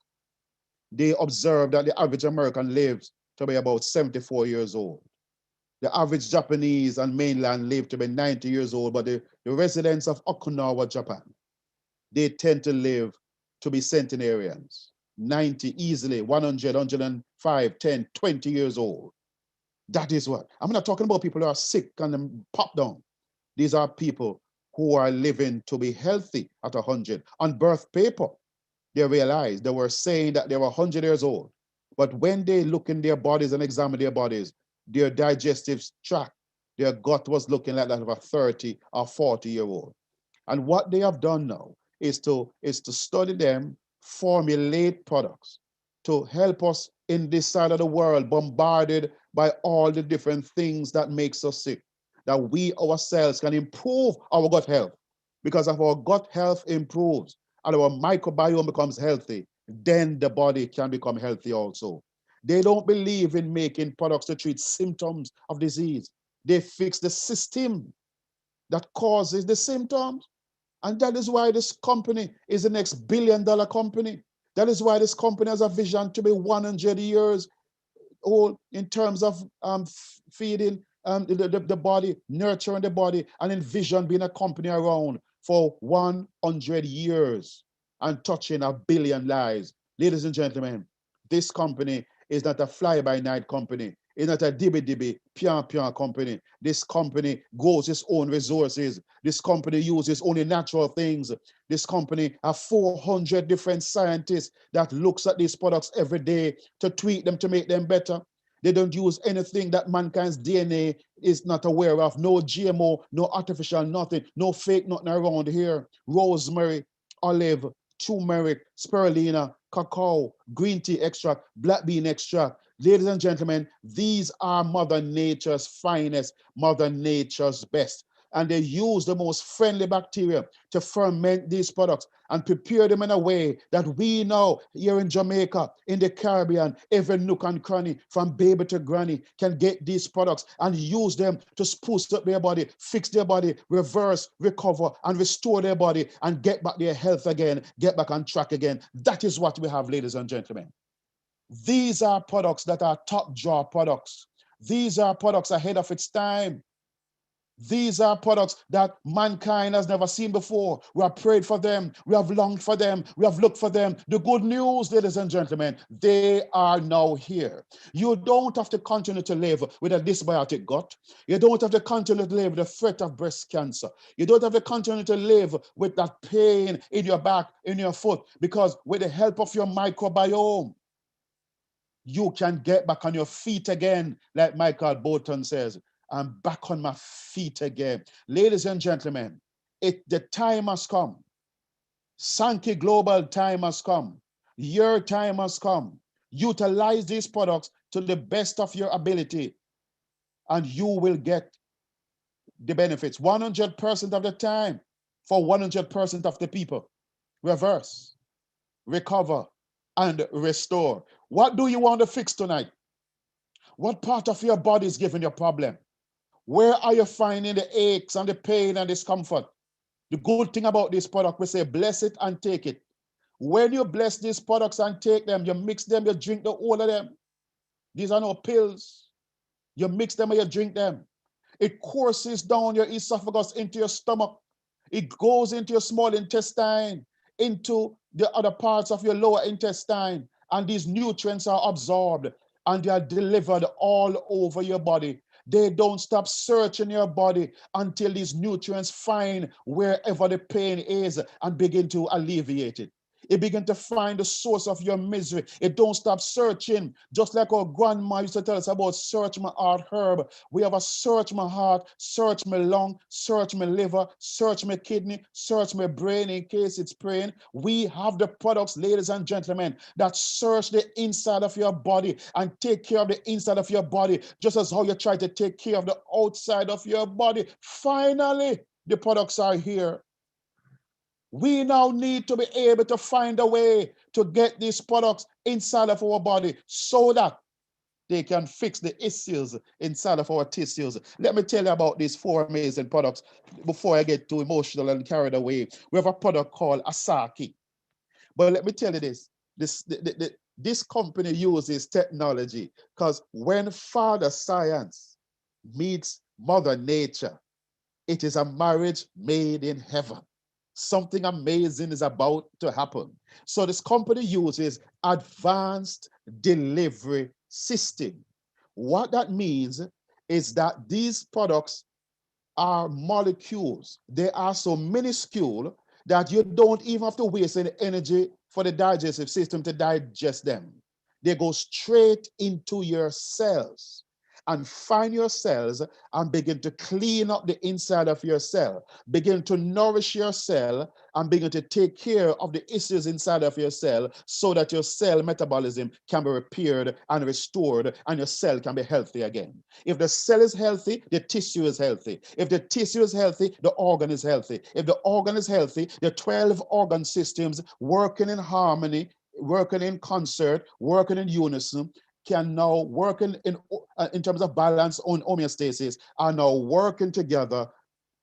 C: they observe that the average American lives to be about 74 years old. The average Japanese and mainland live to be 90 years old, but the residents of Okinawa, Japan, they tend to live to be centenarians, 90 easily, 100, 105, 10, 20 years old. That is what. I'm not talking about people who are sick and pop down. These are people who are living to be healthy at 100. On birth paper, they realized they were saying that they were 100 years old. But when they look in their bodies and examine their bodies, their digestive tract, their gut was looking like that of a 30 or 40-year-old. And what they have done now is to study them, formulate products to help us in this side of the world, bombarded by all the different things that makes us sick, that we ourselves can improve our gut health. Because if our gut health improves and our microbiome becomes healthy, then the body can become healthy also. They don't believe in making products to treat symptoms of disease. They fix the system that causes the symptoms. And that is why this company is the next billion-dollar company. That is why this company has a vision to be 100 years old in terms of feeding the body, nurturing the body, and envision being a company around for 100 years and touching 1 billion lives. Ladies and gentlemen, this company is not a fly-by-night company. It's not a dibby-dibby, pian-pian company. This company grows its own resources. This company uses only natural things. This company has 400 different scientists that looks at these products every day to tweak them to make them better. They don't use anything that mankind's DNA is not aware of. No GMO, no artificial nothing, no fake nothing around here. Rosemary, olive, turmeric, spirulina, cacao, green tea extract, black bean extract. Ladies and gentlemen, these are Mother Nature's finest, Mother Nature's best. And they use the most friendly bacteria to ferment these products and prepare them in a way that we know here in Jamaica, in the Caribbean, every nook and cranny, from baby to granny, can get these products and use them to spruce up their body, fix their body, reverse, recover, and restore their body and get back their health again, get back on track again. That is what we have, ladies and gentlemen. These are products that are top drawer products. These are products ahead of its time. These are products that mankind has never seen before. We have prayed for them. We have longed for them. We have looked for them. The good news, ladies and gentlemen, they are now here. You don't have to continue to live with a dysbiotic gut. You don't have to continue to live with the threat of breast cancer. You don't have to continue to live with that pain in your back, in your foot, because with the help of your microbiome, you can get back on your feet again, like Michael Bolton says. I'm back on my feet again. Ladies and gentlemen, the time has come. Sankey Global time has come. Your time has come. Utilize these products to the best of your ability, and you will get the benefits 100% of the time for 100% of the people. Reverse, recover, and restore. What do you want to fix tonight? What part of your body is giving you a problem? Where are you finding the aches and the pain and discomfort? The good thing about this product, we say, bless it and take it. When you bless these products and take them, you mix them, you drink the whole of them. These are no pills. You mix them and you drink them. It courses down your esophagus into your stomach. It goes into your small intestine, into the other parts of your lower intestine. And these nutrients are absorbed and they are delivered all over your body. They don't stop searching your body until these nutrients find wherever the pain is and begin to alleviate it. It begin to find the source of your misery. It don't stop searching. Just like our grandma used to tell us about search my heart herb. We have a search my heart, search my lung, search my liver, search my kidney, search my brain in case it's praying. We have the products, ladies and gentlemen, that search the inside of your body and take care of the inside of your body, just as how you try to take care of the outside of your body. Finally, the products are here. We now need to be able to find a way to get these products inside of our body so that they can fix the issues inside of our tissues. Let me tell you about these 4 amazing products before I get too emotional and carried away. We have a product called Asaki. But let me tell you this company uses technology, because when Father Science meets Mother Nature, it is a marriage made in heaven. Something amazing is about to happen. So this company uses advanced delivery system. What that means is that these products are molecules. They are so minuscule that you don't even have to waste any energy for the digestive system to digest them. They go straight into your cells and find your cells and begin to clean up the inside of your cell, begin to nourish your cell, and begin to take care of the issues inside of your cell so that your cell metabolism can be repaired and restored and your cell can be healthy again. If the cell is healthy, the tissue is healthy. If the tissue is healthy, the organ is healthy. If the organ is healthy, the 12 organ systems working in harmony, working in concert, working in unison, can now work in terms of balance on homeostasis, are now working together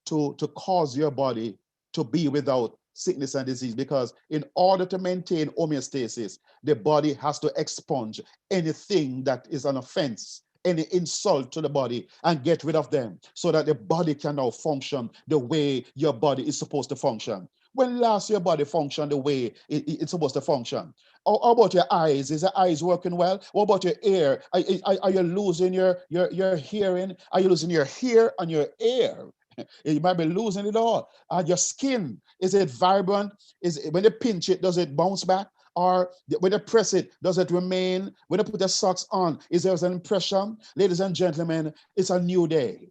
C: to cause your body to be without sickness and disease. Because in order to maintain homeostasis, the body has to expunge anything that is an offense, any insult to the body, and get rid of them so that the body can now function the way your body is supposed to function. When last your body functioned the way it's supposed to function? How about your eyes? Is the eyes working well? What about your ear? Are you losing your hearing? Are you losing your hair and your ear? You might be losing it all. Your skin, is it vibrant? When you pinch it, does it bounce back? Or when you press it, does it remain? When you put the socks on, is there an impression? Ladies and gentlemen, it's a new day.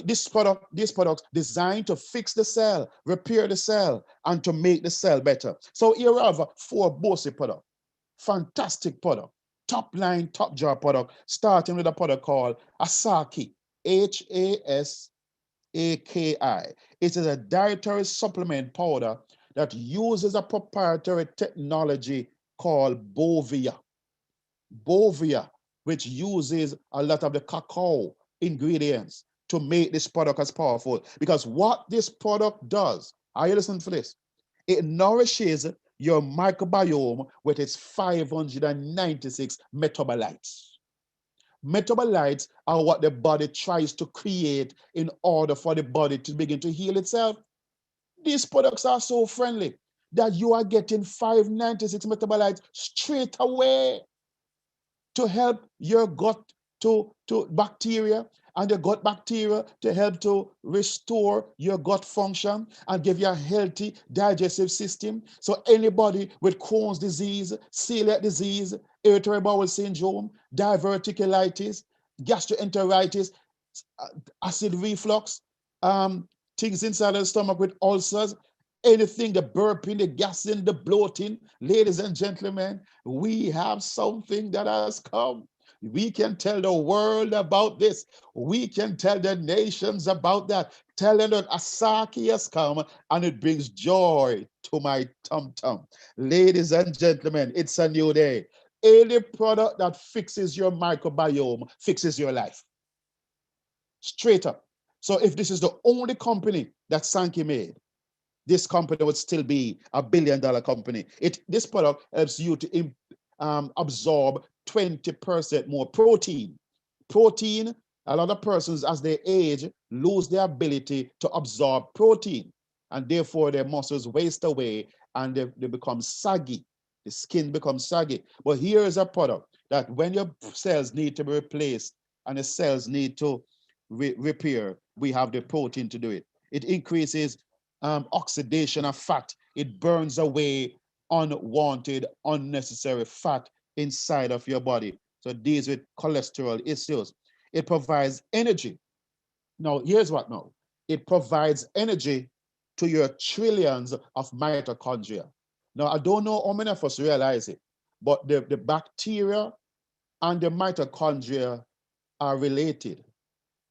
C: This product designed to fix the cell, repair the cell, and to make the cell better. So here we have 4 Bose product, fantastic product, top line, top jar product, starting with a product called Asaki, Hasaki. It is a dietary supplement powder that uses a proprietary technology called Bovia. Bovia, which uses a lot of the cacao ingredients to make this product as powerful. Because what this product does, are you listening for this? It nourishes your microbiome with its 596 metabolites. Metabolites are what the body tries to create in order for the body to begin to heal itself. These products are so friendly that you are getting 596 metabolites straight away to help your gut to bacteria, and the gut bacteria to help to restore your gut function and give you a healthy digestive system. So anybody with Crohn's disease, celiac disease, irritable bowel syndrome, diverticulitis, gastroenteritis, acid reflux, things inside of the stomach with ulcers, anything, the burping, the gassing, the bloating, ladies and gentlemen, we have something that has come. We can tell the world about this. We can tell the nations about that, telling that Asaki has come and it brings joy to my tum-tum. Ladies and gentlemen, it's a new day. Any product that fixes your microbiome fixes your life. Straight up. So if this is the only company that Sankey made, this company would still be a $1 billion company. This product helps you to absorb 20% more protein. Protein, a lot of persons as they age lose their ability to absorb protein, and therefore their muscles waste away and they become saggy. The skin becomes saggy. But here is a product that when your cells need to be replaced and the cells need to repair, we have the protein to do it. It increases oxidation of fat. It burns away unwanted, unnecessary fat inside of your body. So it deals with cholesterol issues. It provides energy. Now, here's what now. It provides energy to your trillions of mitochondria. Now, I don't know how many of us realize it, but the bacteria and the mitochondria are related.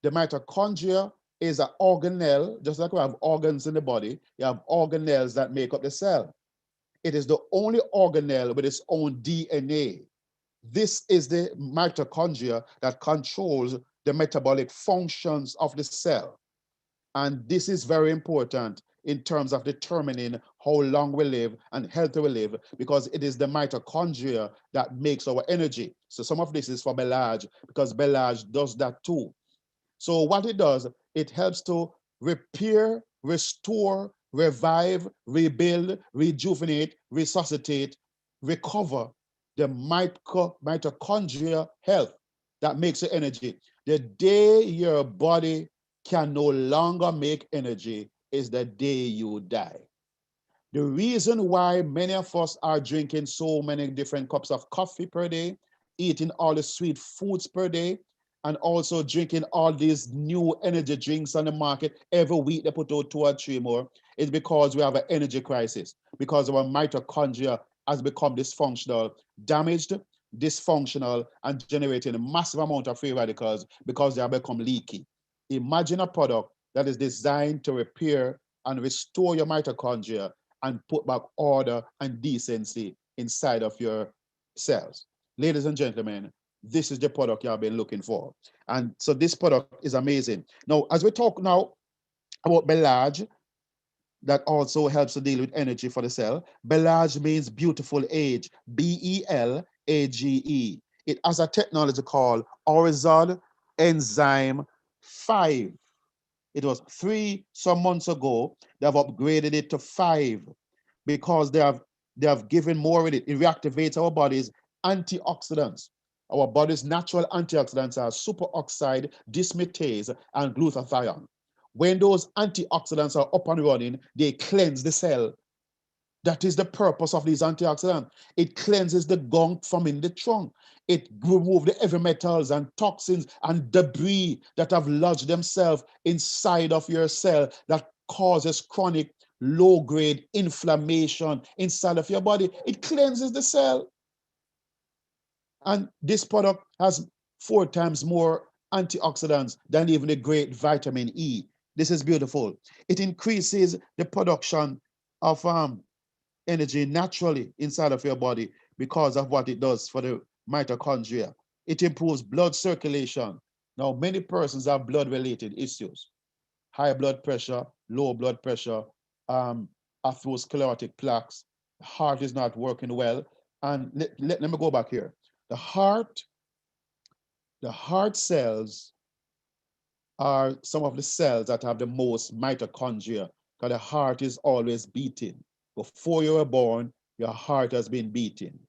C: The mitochondria is an organelle, just like we have organs in the body, you have organelles that make up the cell. It is the only organelle with its own DNA. This is the mitochondria that controls the metabolic functions of the cell. And this is very important in terms of determining how long we live and healthy we live, because it is the mitochondria that makes our energy. So some of this is for Belage, because Belage does that too. So what it does, it helps to repair, restore, revive, rebuild, rejuvenate, resuscitate, recover the mitochondria health that makes the energy. The day your body can no longer make energy is the day you die. The reason why many of us are drinking so many different cups of coffee per day, eating all the sweet foods per day, and also drinking all these new energy drinks on the market every week, they put out 2 or 3 more, is because we have an energy crisis, because our mitochondria has become dysfunctional, damaged, dysfunctional, and generating a massive amount of free radicals because they have become leaky. Imagine a product that is designed to repair and restore your mitochondria and put back order and decency inside of your cells. Ladies and gentlemen, this is the product you have been looking for. And so this product is amazing. Now, as we talk now about Belage, that also helps to deal with energy for the cell. Belage means beautiful age, B-E-L-A-G-E. It has a technology called Orizol Enzyme 5. It was 3 some months ago. They have upgraded it to 5 because they have given more in it. It reactivates our body's antioxidants. Our body's natural antioxidants are superoxide dismutase and glutathione. When those antioxidants are up and running, they cleanse the cell. That is the purpose of these antioxidants. It cleanses the gunk from in the trunk. It removes the heavy metals and toxins and debris that have lodged themselves inside of your cell that causes chronic low-grade inflammation inside of your body. It cleanses the cell. And this product has 4 times more antioxidants than even the great vitamin E. This is beautiful. It increases the production of energy naturally inside of your body because of what it does for the mitochondria. It improves blood circulation. Now, many persons have blood-related issues. High blood pressure, low blood pressure, atherosclerotic plaques, the heart is not working well. And let me go back here. The heart cells are some of the cells that have the most mitochondria, because the heart is always beating. Before you were born, your heart has been beating.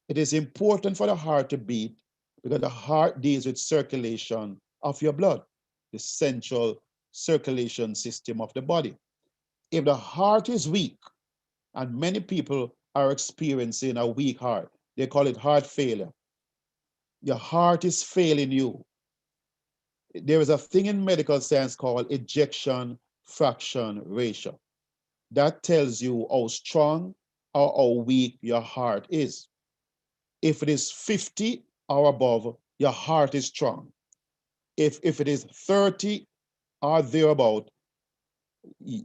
C: It is important for the heart to beat because the heart deals with circulation of your blood, the central circulation system of the body. If the heart is weak, and many people are experiencing a weak heart, they call it heart failure. Your heart is failing you. There is a thing in medical science called ejection fraction ratio. That tells you how strong or how weak your heart is. If it is 50 or above, your heart is strong. If it is 30 or thereabout,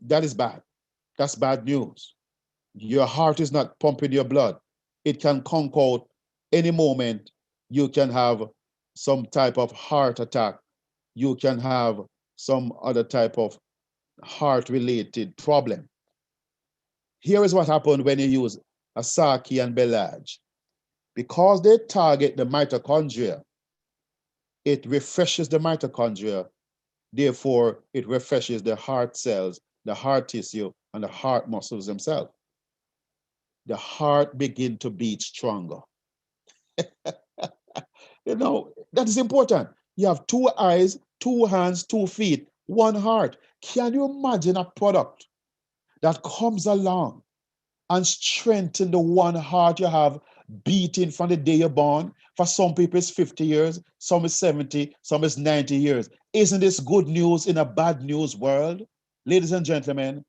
C: that is bad. That's bad news. Your heart is not pumping your blood. It can conk out any moment. You can have some type of heart attack. You can have some other type of heart-related problem. Here is what happened when you use Asahi and Belage. Because they target the mitochondria, it refreshes the mitochondria. Therefore, it refreshes the heart cells, the heart tissue, and the heart muscles themselves. The heart begin to beat stronger. You know, that is important. You have 2 eyes, 2 hands, 2 feet, 1 heart. Can you imagine a product that comes along and strengthen the 1 heart you have beating from the day you're born? For some people, it's 50 years, some is 70, some is 90 years. Isn't this good news in a bad news world? Ladies and gentlemen,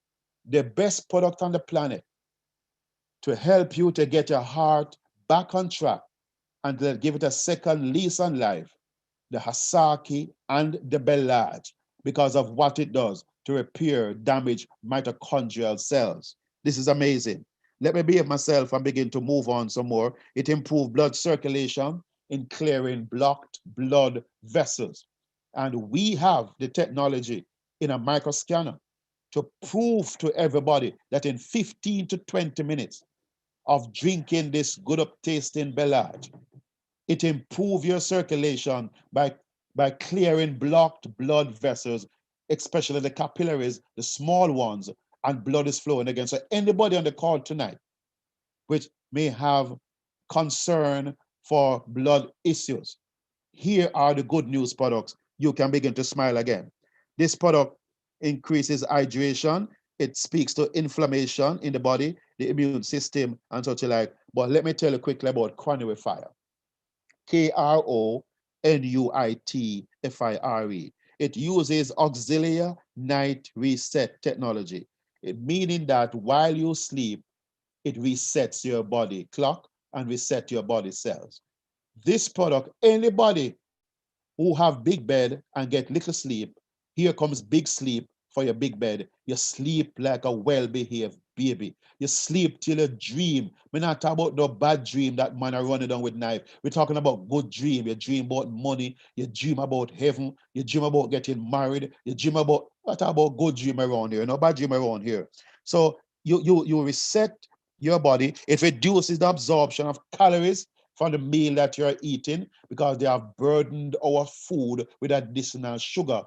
C: the best product on the planet to help you to get your heart back on track and to give it a second lease on life, the Hasaki and the Belage, because of what it does to repair damaged mitochondrial cells. This is amazing. Let me behave myself and begin to move on some more. It improves blood circulation in clearing blocked blood vessels. And we have the technology in a microscanner to prove to everybody that in 15 to 20 minutes of drinking this good up tasting Belage, it improves your circulation by clearing blocked blood vessels, especially the capillaries, the small ones, and blood is flowing again. So anybody on the call tonight which may have concern for blood issues, here are the good news products. You can begin to smile again. This product increases hydration. It speaks to inflammation in the body, the immune system, and such like. But let me tell you quickly about Cronuifire. Kronuitfire. It uses auxiliary night reset technology, meaning that while you sleep, it resets your body clock and reset your body cells. This product, anybody who have big bed and get little sleep, here comes big sleep for your big bed. You sleep like a well-behaved baby. You sleep till you dream. We're not talking about no bad dream that man are running down with knife. We're talking about good dream. You dream about money. You dream about heaven. You dream about getting married. You dream about, what about good dream around here? No bad dream around here. So you reset your body. It reduces the absorption of calories from the meal that you're eating because they have burdened our food with additional sugar.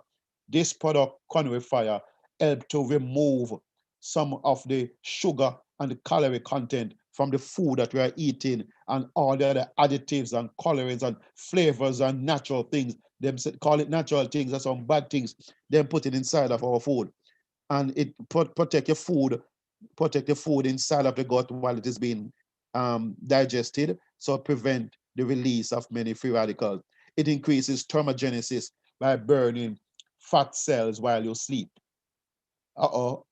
C: This product, Cronuifire, helps to remove some of the sugar and the calorie content from the food that we are eating and all the other additives and colorings and flavors and natural things. Them call it natural things or some bad things. Then put it inside of our food. And it protect your food inside of the gut while it is being digested, so prevent the release of many free radicals. It increases thermogenesis by burning fat cells while you sleep. Uh-oh,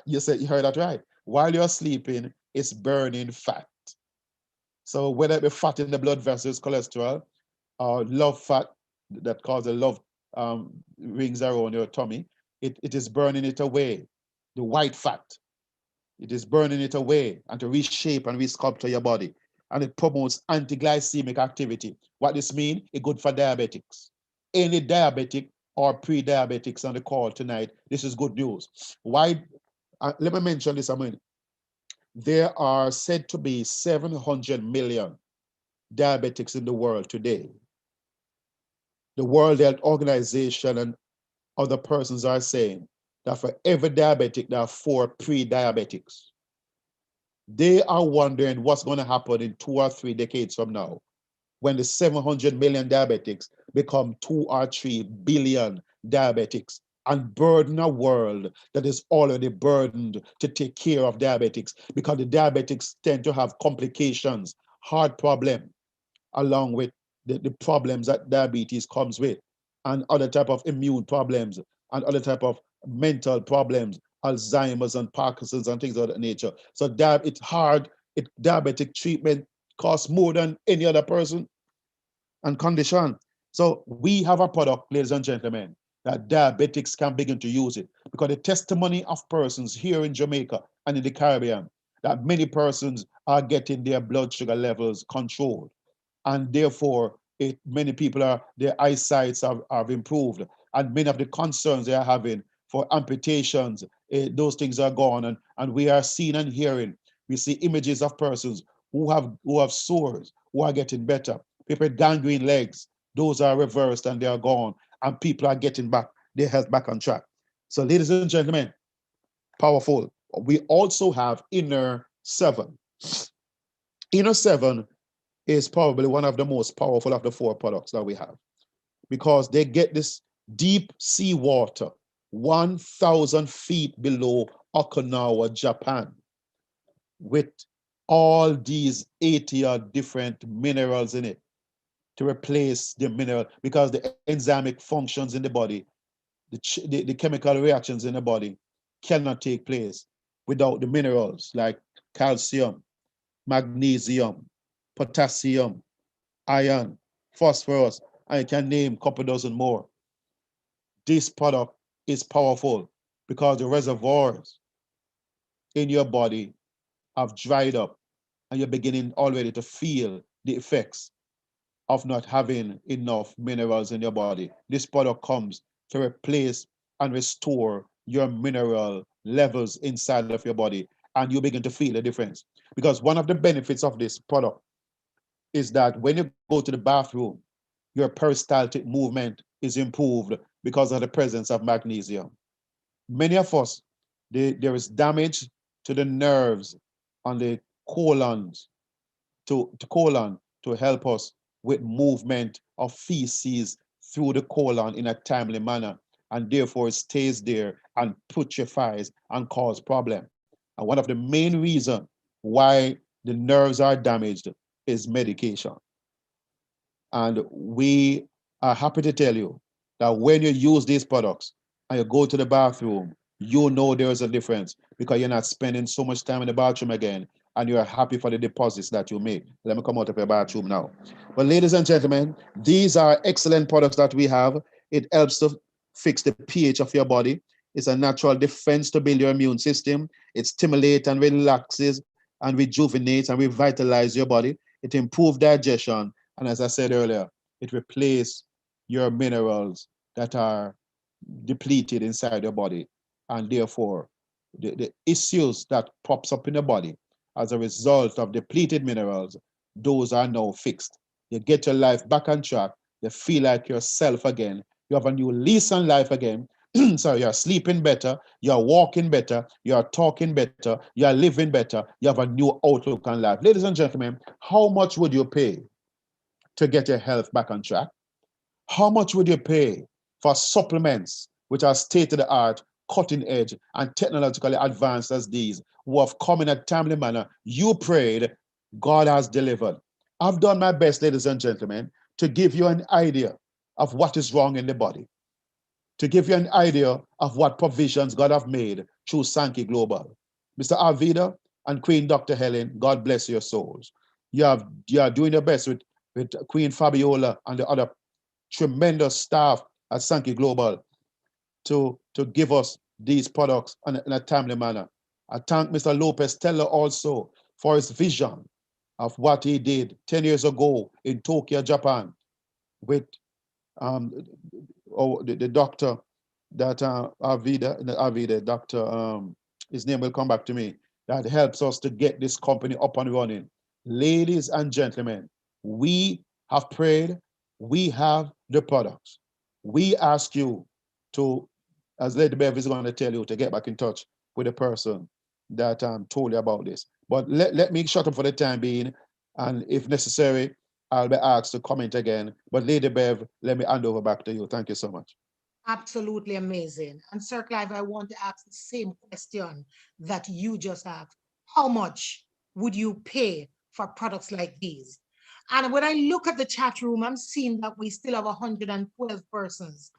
C: you heard that right. While you're sleeping, it's burning fat. So whether it be fat in the blood vessels, cholesterol, or love fat that causes love rings around your tummy, it is burning it away. The white fat, it is burning it away and to reshape and resculpture your body. And it promotes anti-glycemic activity. What this means? It's good for diabetics. Any diabetic or pre-diabetics on the call tonight, this is good news. Why? Let me mention this a minute. There are said to be 700 million diabetics in the world today. The World Health Organization and other persons are saying that for every diabetic, there are 4 pre-diabetics. They are wondering what's going to happen in 2 or 3 decades from now when the 700 million diabetics become 2 or 3 billion diabetics and burden a world that is already burdened to take care of diabetics, because the diabetics tend to have complications, heart problem, along with the problems that diabetes comes with, and other type of immune problems, and other type of mental problems, Alzheimer's and Parkinson's and things of that nature. So it's hard. Diabetic treatment costs more than any other person and condition. So we have a product, ladies and gentlemen, that diabetics can begin to use it, because the testimony of persons here in Jamaica and in the Caribbean, that many persons are getting their blood sugar levels controlled, and therefore many people their eyesights have improved, and many of the concerns they are having for amputations, those things are gone, and we are seeing and hearing. We see images of persons who have sores, who are getting better. People with gangrene legs, those are reversed and they are gone, and people are getting back their health back on track. So, ladies and gentlemen, powerful. We also have Inner 7. Inner 7 is probably one of the most powerful of the 4 products that we have, because they get this deep sea water 1,000 feet below Okinawa, Japan, with all these 80 different minerals in it to replace the mineral, because the enzymic functions in the body, the chemical reactions in the body cannot take place without the minerals like calcium, magnesium, potassium, iron, phosphorus, and I can name a couple dozen more. This product is powerful because the reservoirs in your body have dried up and you're beginning already to feel the effects of not having enough minerals in your body. This product comes to replace and restore your mineral levels inside of your body, and you begin to feel the difference. Because one of the benefits of this product is that when you go to the bathroom, your peristaltic movement is improved because of the presence of magnesium. Many of us, there is damage to the nerves on the colons, to colon, to help us with movement of feces through the colon in a timely manner, and therefore it stays there and putrefies and cause problem. And one of the main reasons why the nerves are damaged is medication. And we are happy to tell you that when you use these products and you go to the bathroom, you know there is a difference because you're not spending so much time in the bathroom again, and you're happy for the deposits that you make. Let me come out of your bathroom now. But ladies and gentlemen, these are excellent products that we have. It helps to fix the pH of your body. It's a natural defense to build your immune system. It stimulates and relaxes and rejuvenates and revitalizes your body. It improves digestion. And as I said earlier, it replaces your minerals that are depleted inside your body. And therefore, the issues that pops up in the body as a result of depleted minerals, those are now fixed. You get your life back on track. You feel like yourself again. You have a new lease on life again. So you're sleeping better, you're walking better, you're talking better, you're living better, you have a new outlook on life. Ladies and gentlemen, how much would you pay to get your health back on track? How much would you pay for supplements which are state-of-the-art, cutting edge, and technologically advanced as these, who have come in a timely manner? You prayed, God has delivered. I've done my best, ladies and gentlemen, to give you an idea of what is wrong in the body, to give you an idea of what provisions God have made through Sankey Global. Mr. Arvida and Queen Dr. Helen, God bless your souls. You are doing your best with Queen Fabiola and the other tremendous staff at Sankey Global to give us these products in a timely manner. I thank Mr. Lopez Teller also for his vision of what he did 10 years ago in Tokyo, Japan, with the doctor that Arvida, Dr. His name will come back to me, that helps us to get this company up and running. Ladies and gentlemen, we have prayed, we have the products. We ask you to, as Lady Bev is going to tell you, to get back in touch with the person that told you about this. But let me shut up for the time being, and if necessary, I'll be asked to comment again. But Lady Bev, let me hand over back to you. Thank you so much.
B: Absolutely amazing. And Sir Clive, I want to ask the same question that you just asked. How much would you pay for products like these? And when I look at the chat room, I'm seeing that we still have 112 persons.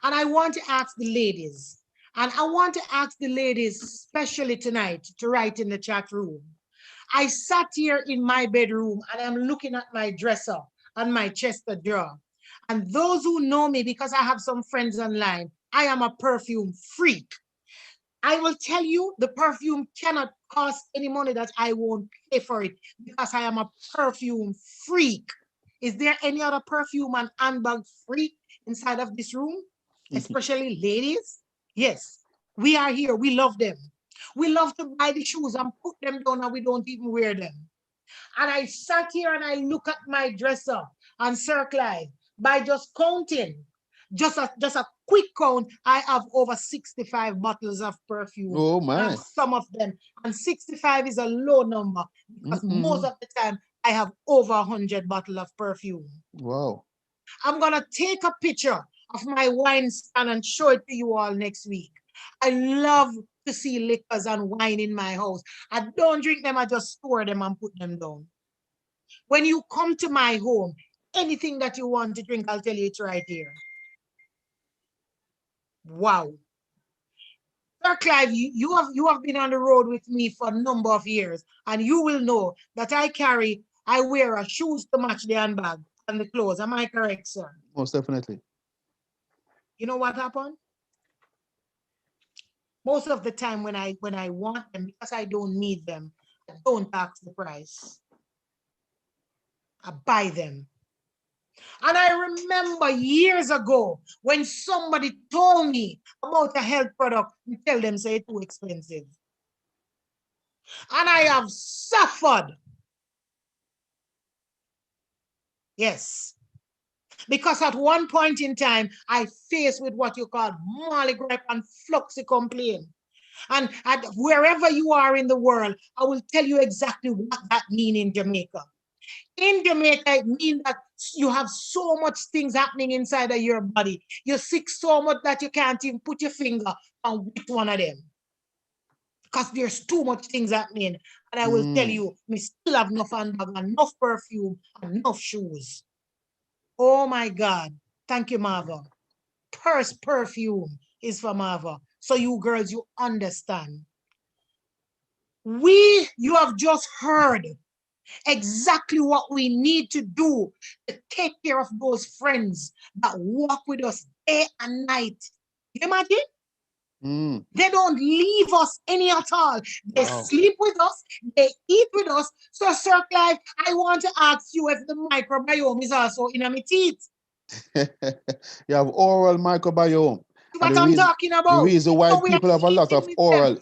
B: And I want to ask the ladies, and I want to ask the ladies, especially tonight, to write in the chat room. I sat here in my bedroom and I'm looking at my dresser and my chest of drawer. And those who know me, because I have some friends online, I am a perfume freak. I will tell you, the perfume cannot cost any money that I won't pay for it, because I am a perfume freak. Is there any other perfume and handbag freak inside of this room? Especially ladies? Yes, we are here. We love them. We love to buy the shoes and put them down and we don't even wear them. And I sat here and I look at my dresser and Sir Clive, by just counting, just a quick count, I have over 65 bottles of perfume.
C: Oh my.
B: Some of them. And 65 is a low number, because most of the time I have over 100 bottles of perfume.
C: Wow.
B: I'm going to take a picture of my wine stand and show it to you all next week. I love to see liquors and wine in my house. I don't drink them, I just store them and put them down. When you come to my home, anything that you want to drink, I'll tell you it's right here. Wow. Sir Clive, you have been on the road with me for a number of years, and you will know that I wear a shoes to match the handbag and the clothes. Am I correct, sir?
C: Most definitely.
B: You know what happened? Most of the time when I want them, because I don't need them, I don't ask the price. I buy them. And I remember years ago when somebody told me about a health product and tell them say it's too expensive. And I have suffered. Yes. Because at one point in time, I faced with what you call Molly grape and fluoxetine. And wherever you are in the world, I will tell you exactly what that means in Jamaica. In Jamaica, it means that you have so much things happening inside of your body. You're sick so much that you can't even put your finger on which one of them. Because there's too much things happening. And I will tell you, we still have enough handbag, enough perfume, enough shoes. Oh my God. Thank you, Marva. Perfume is for Marva. So you girls, you understand. You have just heard exactly what we need to do to take care of those friends that walk with us day and night. You imagine? They don't leave us any at all. They sleep with us, they eat with us. So, Sir Clive, I want to ask you if the microbiome is also in my teeth.
C: You have oral microbiome.
B: What I'm talking about.
C: The reason why
B: So
C: people have a lot of oral,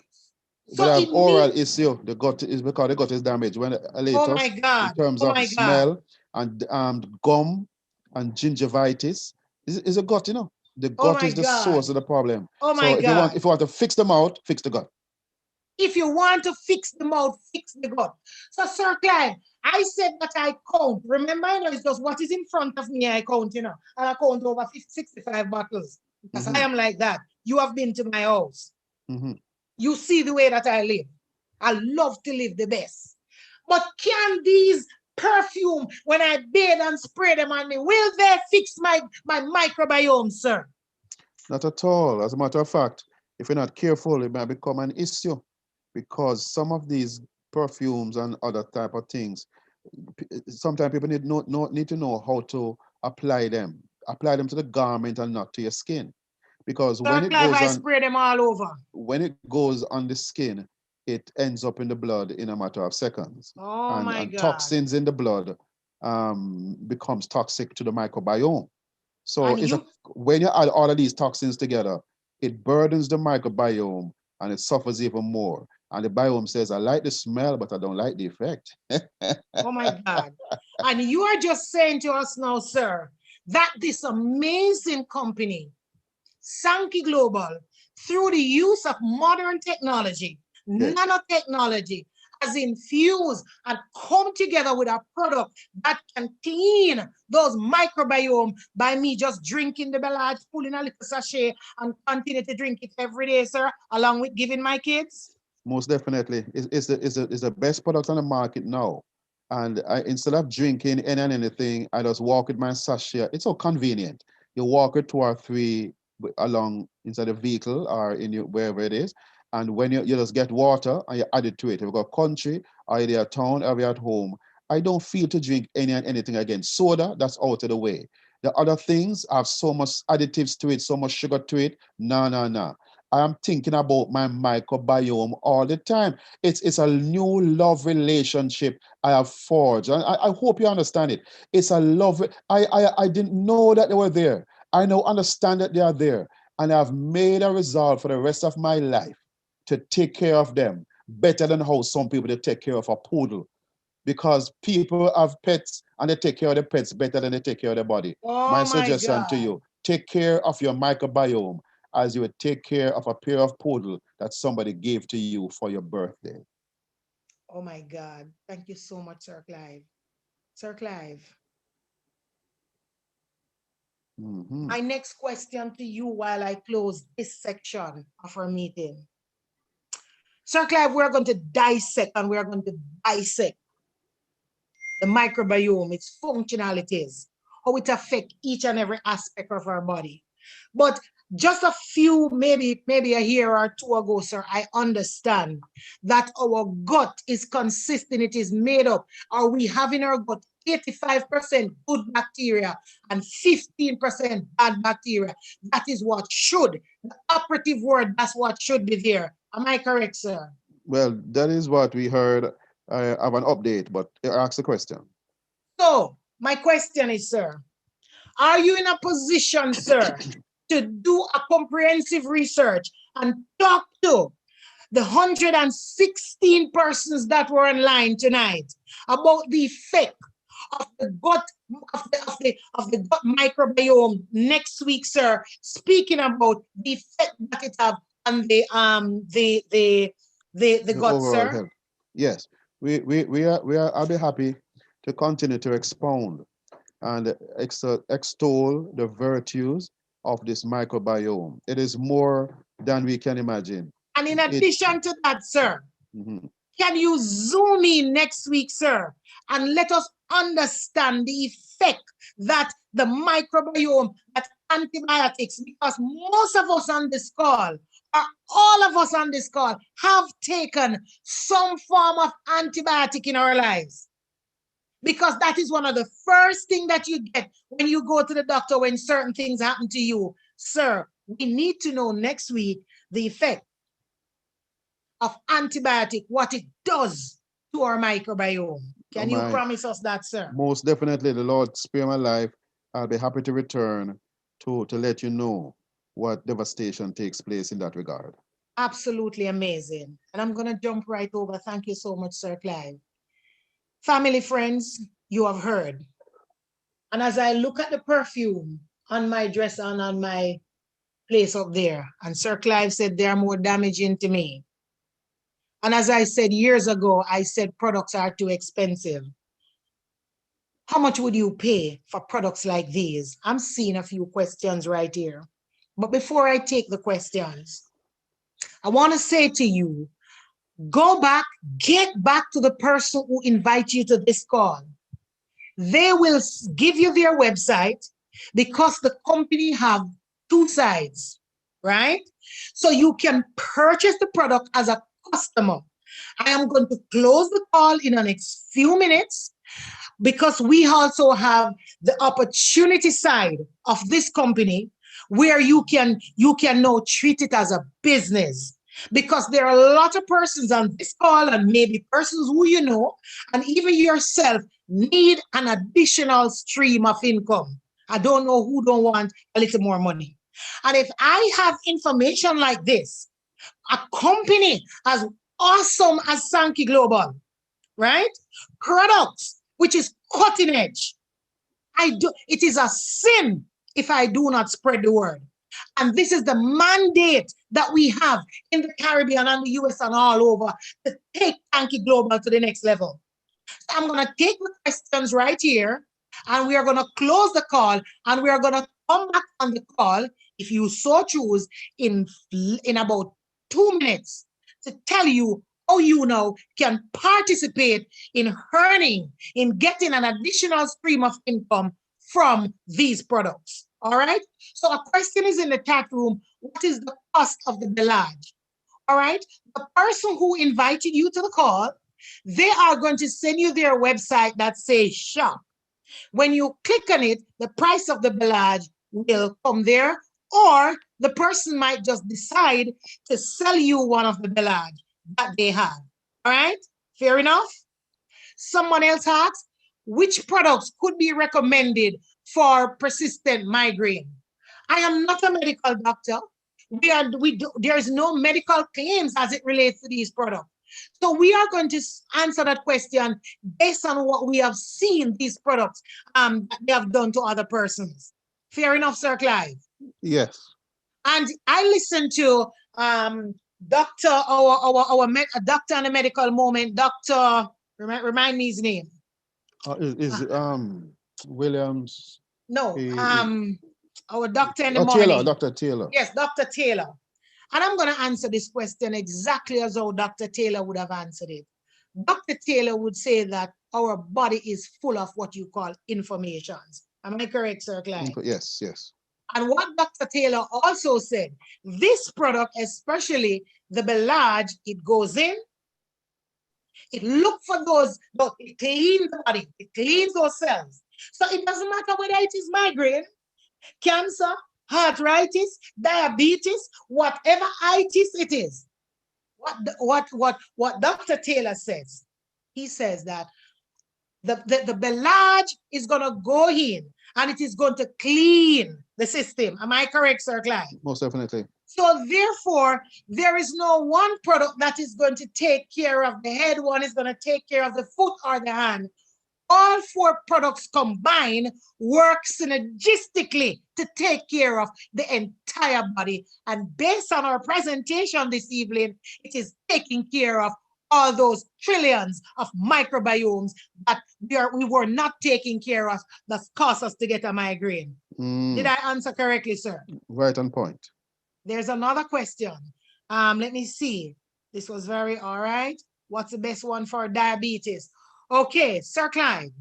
B: so
C: they have oral issue, the gut is because the gut is damaged. When later,
B: oh my God.
C: in terms of smell and gum and gingivitis, is a gut, you know. The gut is the source of the problem.
B: Oh
C: so
B: my
C: if
B: God.
C: you want to fix the mouth, fix the gut.
B: If you want to fix the mouth, fix the gut. So, Sir Clive, I said that I count. Remember, I know it's just what is in front of me, I count, you know. And I count over 65 bottles. Because I am like that. You have been to my house. You see the way that I live. I love to live the best. But can these perfume, when I bathe and spray them on me, will they fix my microbiome, sir?
C: Not at all. As a matter of fact, if you're not careful, it might become an issue because some of these perfumes and other type of things, sometimes people need to know how to apply them. Apply them to the garment and not to your skin. Because when it goes on,
B: spray them all over.
C: When it goes on the skin, it ends up in the blood in a matter of seconds.
B: Oh my
C: and
B: God.
C: Toxins in the blood becomes toxic to the microbiome. So when you add all of these toxins together, it burdens the microbiome and it suffers even more. And the biome says, I like the smell, but I don't like the effect.
B: Oh my God. And you are just saying to us now, sir, that this amazing company, Sankey Global, through the use of modern technology, nanotechnology, has infused and come together with a product that can clean those microbiome by me just drinking the Belage, pulling a little sachet and continue to drink it every day, sir, along with giving my kids?
C: Most definitely. It's the best product on the market now. And instead of drinking any and anything, I just walk with my sachet. It's so convenient. You walk it 2 or 3 along inside the vehicle or in your, wherever it is. And when you just get water and you add it to it. If you go country or you're at town or you're at home, I don't feel to drink any and anything again. Soda, that's out of the way. The other things have so much additives to it, so much sugar to it. No. I am thinking about my microbiome all the time. It's a new love relationship I have forged. And I hope you understand it. It's a love. I didn't know that they were there. I now understand that they are there. And I've made a resolve for the rest of my life to take care of them better than how some people they take care of a poodle. Because people have pets and they take care of their pets better than they take care of their body. My suggestion to you, take care of your microbiome as you would take care of a pair of poodle that somebody gave to you for your birthday.
B: Oh my God. Thank you so much, Sir Clive. Sir Clive,
C: Mhm.
B: My next question to you while I close this section of our meeting. Sir Clive, we're going to dissect and we're going to dissect the microbiome, its functionalities, how it affects each and every aspect of our body. But just a few, maybe a year or two ago, sir, I understand that our gut is consistent, it is made up. Are we have in our gut 85% good bacteria and 15% bad bacteria? That is what should, the operative word, that's what should be there. Am I correct, sir?
C: Well, that is what we heard. I have an update, but ask the question.
B: So, my question is, sir, are you in a position, sir, to do a comprehensive research and talk to the 116 persons that were online tonight about the effect of the gut of the gut microbiome next week, sir, speaking about the effect that it have on the gut,
C: Overall
B: sir?
C: health. Yes, I'll be happy to continue to expound and extol the virtues of this microbiome. It is more than we can imagine.
B: And in addition to that, sir,
C: Mhm.
B: can you zoom in next week, sir, and let us understand the effect that the microbiome, that antibiotics, because most of us on this call, or all of us on this call, have taken some form of antibiotic in our lives. Because that is one of the first things that you get when you go to the doctor when certain things happen to you. Sir, we need to know next week the effect of antibiotic, what it does to our microbiome. Can you promise us that, sir?
C: Most definitely, the Lord spare my life. I'll be happy to return to let you know what devastation takes place in that regard.
B: Absolutely amazing. And I'm going to jump right over. Thank you so much, Sir Clive. Family, friends, you have heard. And as I look at the perfume on my dress and on my place up there, and Sir Clive said they are more damaging to me. And as I said years ago, I said products are too expensive. How much would you pay for products like these? I'm seeing a few questions right here. But before I take the questions, I want to say to you, go back, get back to the person who invited you to this call. They will give you their website because the company have two sides, right? So you can purchase the product as a customer. I am going to close the call in the next few minutes because we also have the opportunity side of this company where you can now treat it as a business, because there are a lot of persons on this call and maybe persons who you know and even yourself need an additional stream of income. I don't know who don't want a little more money. And if I have information like this, a company as awesome as Sankey Global, right? Products, which is cutting edge. It is a sin if I do not spread the word. And this is the mandate that we have in the Caribbean and the US and all over to take Sankey Global to the next level. So I'm going to take the questions right here and we are going to close the call and we are going to come back on the call, if you so choose, in about 2 minutes to tell you how you now can participate in earning, in getting an additional stream of income from these products. All right. So a question is in the chat room. What is the cost of the Belage? All right. The person who invited you to the call, they are going to send you their website that says shop. When you click on it, the price of the Belage will come there, or the person might just decide to sell you one of the Belage that they have. All right. Fair enough. Someone else asks, which products could be recommended for persistent migraine? I am not a medical doctor. There is no medical claims as it relates to these products. So we are going to answer that question based on what we have seen these products that they have done to other persons. Fair enough, Sir Clive?
C: Yes.
B: And I listened to doctor, our doctor in a medical moment, Dr. Remind me his name.
C: Williams?
B: No, our doctor in the
C: Oh,
B: morning.
C: Taylor, Dr. Taylor.
B: Yes, Dr. Taylor. And I'm going to answer this question exactly as how Dr. Taylor would have answered it. Dr. Taylor would say that our body is full of what you call informations. Am I correct, Sir Clyde?
C: Yes, yes.
B: And what Dr. Taylor also said, this product, especially the Belage, it goes in, it looks for those, it cleans the body, it cleans those cells. So it doesn't matter whether it is migraine, cancer, arthritis, diabetes, whatever itis it is. What Dr. Taylor says, he says that the Belage is going to go in and it is going to clean the system. Am I correct, Sir Clyde?
C: Most definitely.
B: So therefore, there is no one product that is going to take care of the head, one is going to take care of the foot or the hand. All four products combined work synergistically to take care of the entire body. And based on our presentation this evening, it is taking care of all those trillions of microbiomes that we were not taking care of that caused us to get a migraine. Did I answer correctly, sir?
C: Right on point.
B: There's another question. Let me see. This was very all right. What's the best one for diabetes? Okay, Sir Clyde.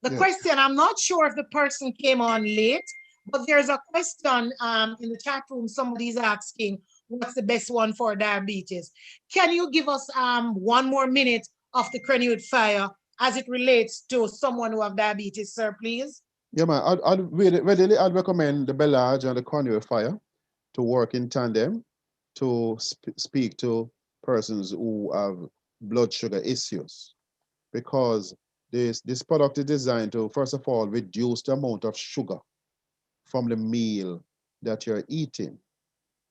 B: The question, I'm not sure if the person came on late, but there's a question in the chat room. Somebody's asking, what's the best one for diabetes? Can you give us 1 more minute of the Crenewed Fire as it relates to someone who have diabetes, sir, please?
C: Yeah, man, I'd recommend the Belage and the Crenewed Fire to work in tandem to speak to persons who have blood sugar issues, because this product is designed to, first of all, reduce the amount of sugar from the meal that you're eating,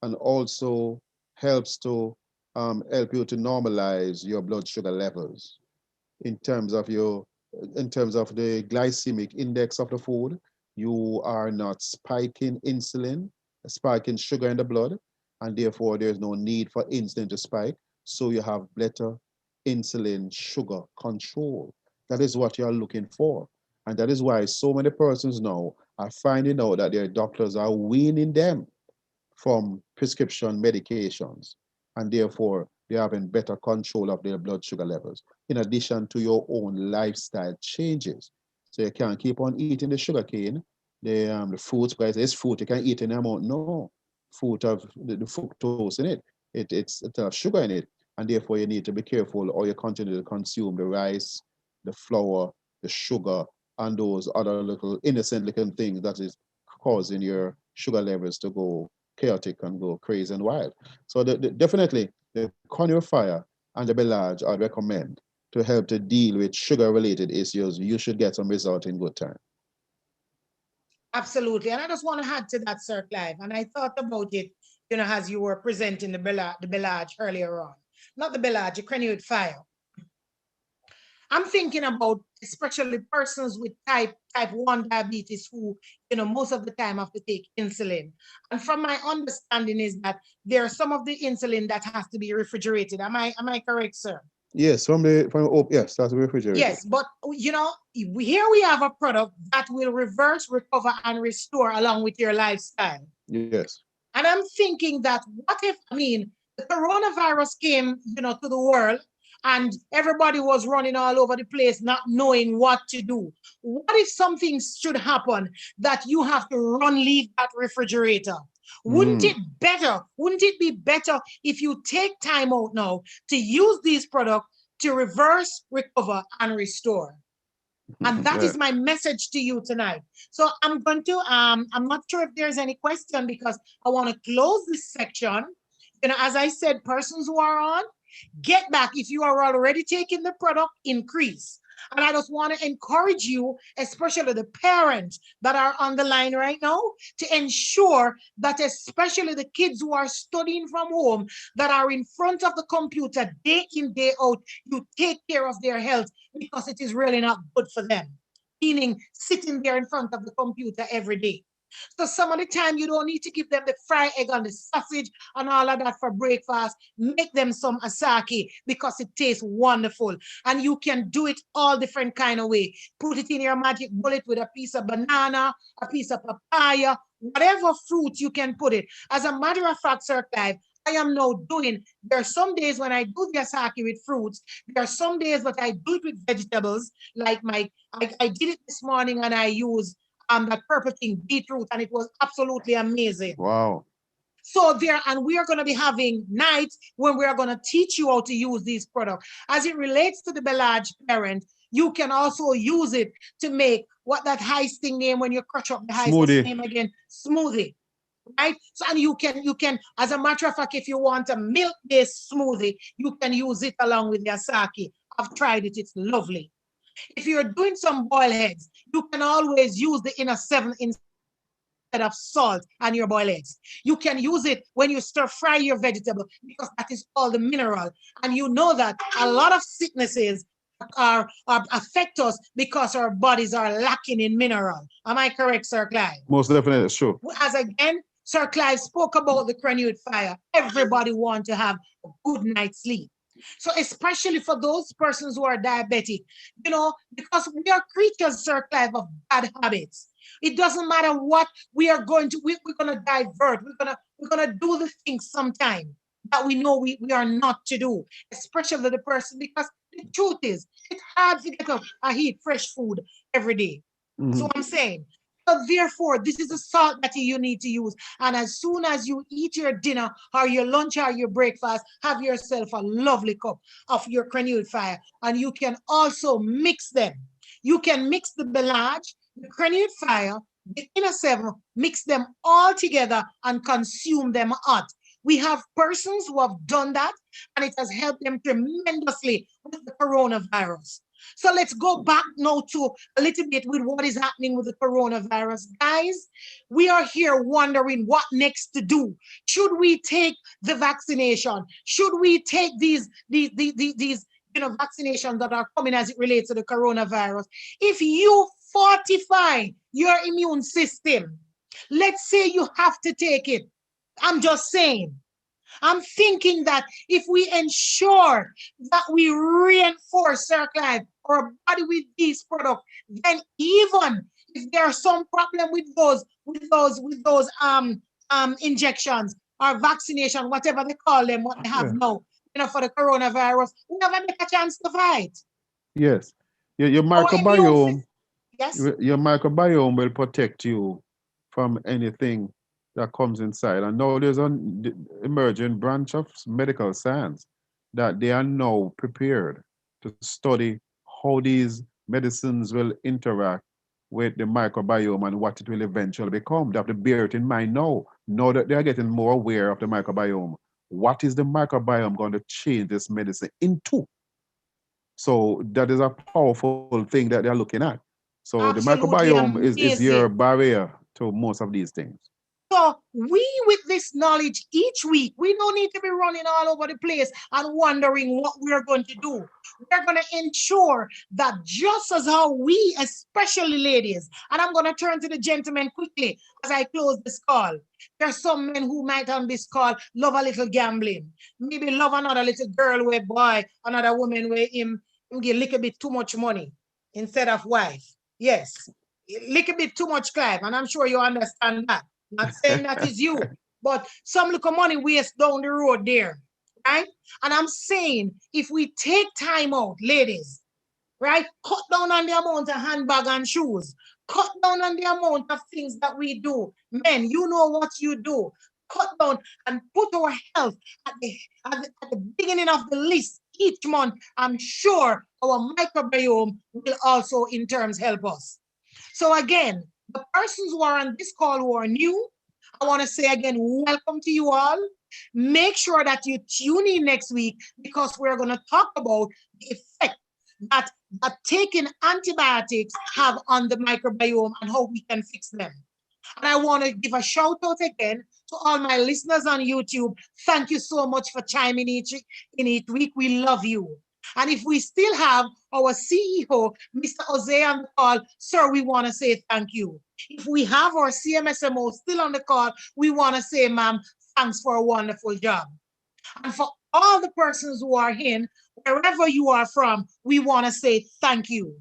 C: and also helps to help you to normalize your blood sugar levels in terms of the glycemic index of the food. You are not spiking insulin, spiking sugar in the blood, and therefore there's no need for insulin to spike. So you have better insulin sugar control. That is what you're looking for. And that is why so many persons now are finding out that their doctors are weaning them from prescription medications, and therefore they're having better control of their blood sugar levels, in addition to your own lifestyle changes. So you can't keep on eating the sugar cane, the fruits, because it's fruit, you can eat any amount. No, fruit of the fructose in it. It's sugar in it, and therefore you need to be careful, or you continue to consume the rice, the flour, the sugar, and those other little innocent looking things that is causing your sugar levels to go chaotic and go crazy and wild. So definitely the Crenewed Fire and the Belage I'd recommend to help to deal with sugar-related issues. You should get some result in good time.
B: Absolutely. And I just want to add to that, Sir Clive. And I thought about it, as you were presenting the Belage earlier on. Not the Belage, the Crenewed Fire. I'm thinking about especially persons with type 1 diabetes who, most of the time have to take insulin. And from my understanding is that there are some of the insulin that has to be refrigerated. Am I correct, sir?
C: Yes, yes, that's refrigerated.
B: Yes, but here we have a product that will reverse, recover, and restore along with your lifestyle.
C: Yes.
B: And I'm thinking that what if, the coronavirus came, to the world, and everybody was running all over the place, not knowing what to do. What if something should happen that you have to leave that refrigerator? Wouldn't it be better if you take time out now to use these products to reverse, recover, and restore? And that is my message to you tonight. So I'm going to, I'm not sure if there's any question, because I want to close this section. As I said, persons who are on, get back. If you are already taking the product, increase. And I just want to encourage you, especially the parents that are on the line right now, to ensure that especially the kids who are studying from home, that are in front of the computer day in, day out, you take care of their health, because it is really not good for them. Meaning sitting there in front of the computer every day. So some of the time you don't need to give them the fried egg and the sausage and all of that for breakfast. Make them some asake, because it tastes wonderful. And you can do it all different kind of way. Put it in your magic bullet with a piece of banana, a piece of papaya, whatever fruit you can put it. As a matter of fact, Sir Clive, I am now doing, there are some days when I do the asaki with fruits. There are some days that I do it with vegetables, like I did it this morning and I used that purple thing, beetroot, and it was absolutely amazing.
C: Wow.
B: So and we are going to be having nights when we are going to teach you how to use these products. As it relates to the Belage parent, you can also use it to make what that heisting name when you crush up the heisting name again, smoothie. Right? So, and you can, as a matter of fact, if you want a milk-based smoothie, you can use it along with the asaki. I've tried it, it's lovely. If you're doing some boiled eggs, you can always use the inner 7 instead of salt on your boiled eggs. You can use it when you stir fry your vegetable because that is all the mineral. And you know that a lot of sicknesses are affect us because our bodies are lacking in mineral. Am I correct, Sir Clive?
C: Most definitely, sure.
B: As again, Sir Clive spoke about the Crenewed Fire. Everybody wants to have a good night's sleep. So especially for those persons who are diabetic, you know, because we are creatures, Sir Clive, of bad habits. It doesn't matter what we are going to, we're going to divert. We're gonna do the things sometime that we know we are not to do, especially the person, because the truth is, it's hard to get up and eat fresh food every day. So I'm saying, so therefore, this is the salt that you need to use. And as soon as you eat your dinner or your lunch or your breakfast, have yourself a lovely cup of your Crenewed Fire. And you can also mix them. You can mix the Belage, the Crenewed Fire, the inner 7, mix them all together and consume them hot. We have persons who have done that, and it has helped them tremendously with the coronavirus. So let's go back now to a little bit with what is happening with the coronavirus. Guys, we are here wondering what next to do. Should we take the vaccination? Should we take these vaccinations that are coming as it relates to the coronavirus? If you fortify your immune system, let's say you have to take it. I'm just saying. I'm thinking that if we ensure that we reinforce, Sir Clive, our body with these products, then even if there's some problem with those injections or vaccination, whatever they call them, what they have now, you know, for the coronavirus, we never make a chance to fight.
C: Yes. Your microbiome,
B: yes,
C: your microbiome will protect you from anything that comes inside. And now there's an emerging branch of medical science that they are now prepared to study how these medicines will interact with the microbiome and what it will eventually become. They have to bear it in mind now that they are getting more aware of the microbiome. What is the microbiome going to change this medicine into? So that is a powerful thing that they're looking at. So
B: absolutely
C: the microbiome is your
B: amazing.
C: barrier to most of these things.
B: So we, with this knowledge each week, we don't need to be running all over the place and wondering what we're going to do. We're going to ensure that just as how we, especially ladies, and I'm going to turn to the gentlemen quickly as I close this call. There's some men who might on this call love a little gambling. Maybe love another little girl where boy, another woman where him get a little bit too much money instead of wife. Yes, a little bit too much, Clive, and I'm sure you understand that. Not saying that is you, but some little money waste down the road there, right? And I'm saying if we take time out, ladies, right? Cut down on the amount of handbag and shoes. Cut down on the amount of things that we do. Men, you know what you do. Cut down and put our health at the beginning of the list each month. I'm sure our microbiome will also in terms help us. So again, the persons who are on this call who are new, I want to say again, welcome to you all. Make sure that you tune in next week because we're going to talk about the effect that taking antibiotics have on the microbiome and how we can fix them. And I want to give a shout out again to all my listeners on YouTube. Thank you so much for chiming in each week. We love you. And if we still have our CEO, Mr. Jose, on the call, sir, we want to say thank you. If we have our CMSMO still on the call, we want to say, ma'am, thanks for a wonderful job. And for all the persons who are in, wherever you are from, we want to say thank you.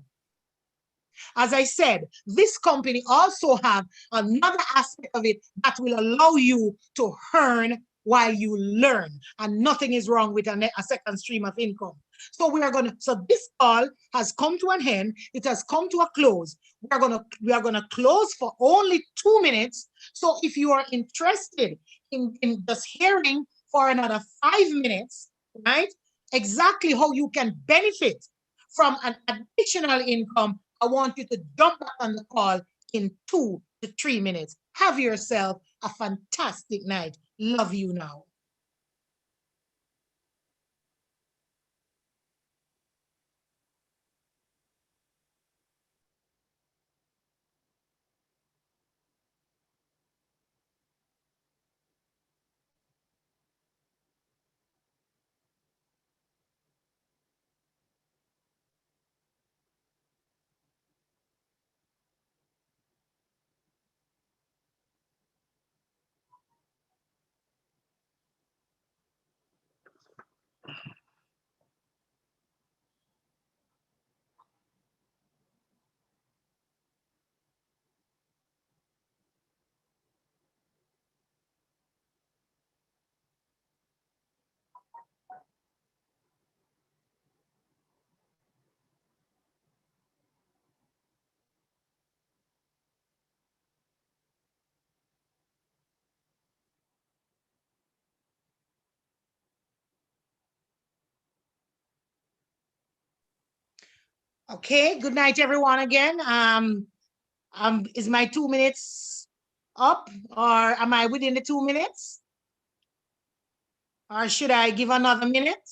B: As I said, this company also have another aspect of it that will allow you to earn while you learn, and nothing is wrong with a second stream of income. So so this call has come to an end. It has come to a close. We are gonna close for only 2 minutes. So if you are interested in just hearing for another 5 minutes, right? Exactly how you can benefit from an additional income, I want you to jump back on the call in 2 to 3 minutes. Have yourself a fantastic night. Love you now. Okay, good night, everyone, again. Is my 2 minutes up, or am I within the 2 minutes? Or should I give another minute?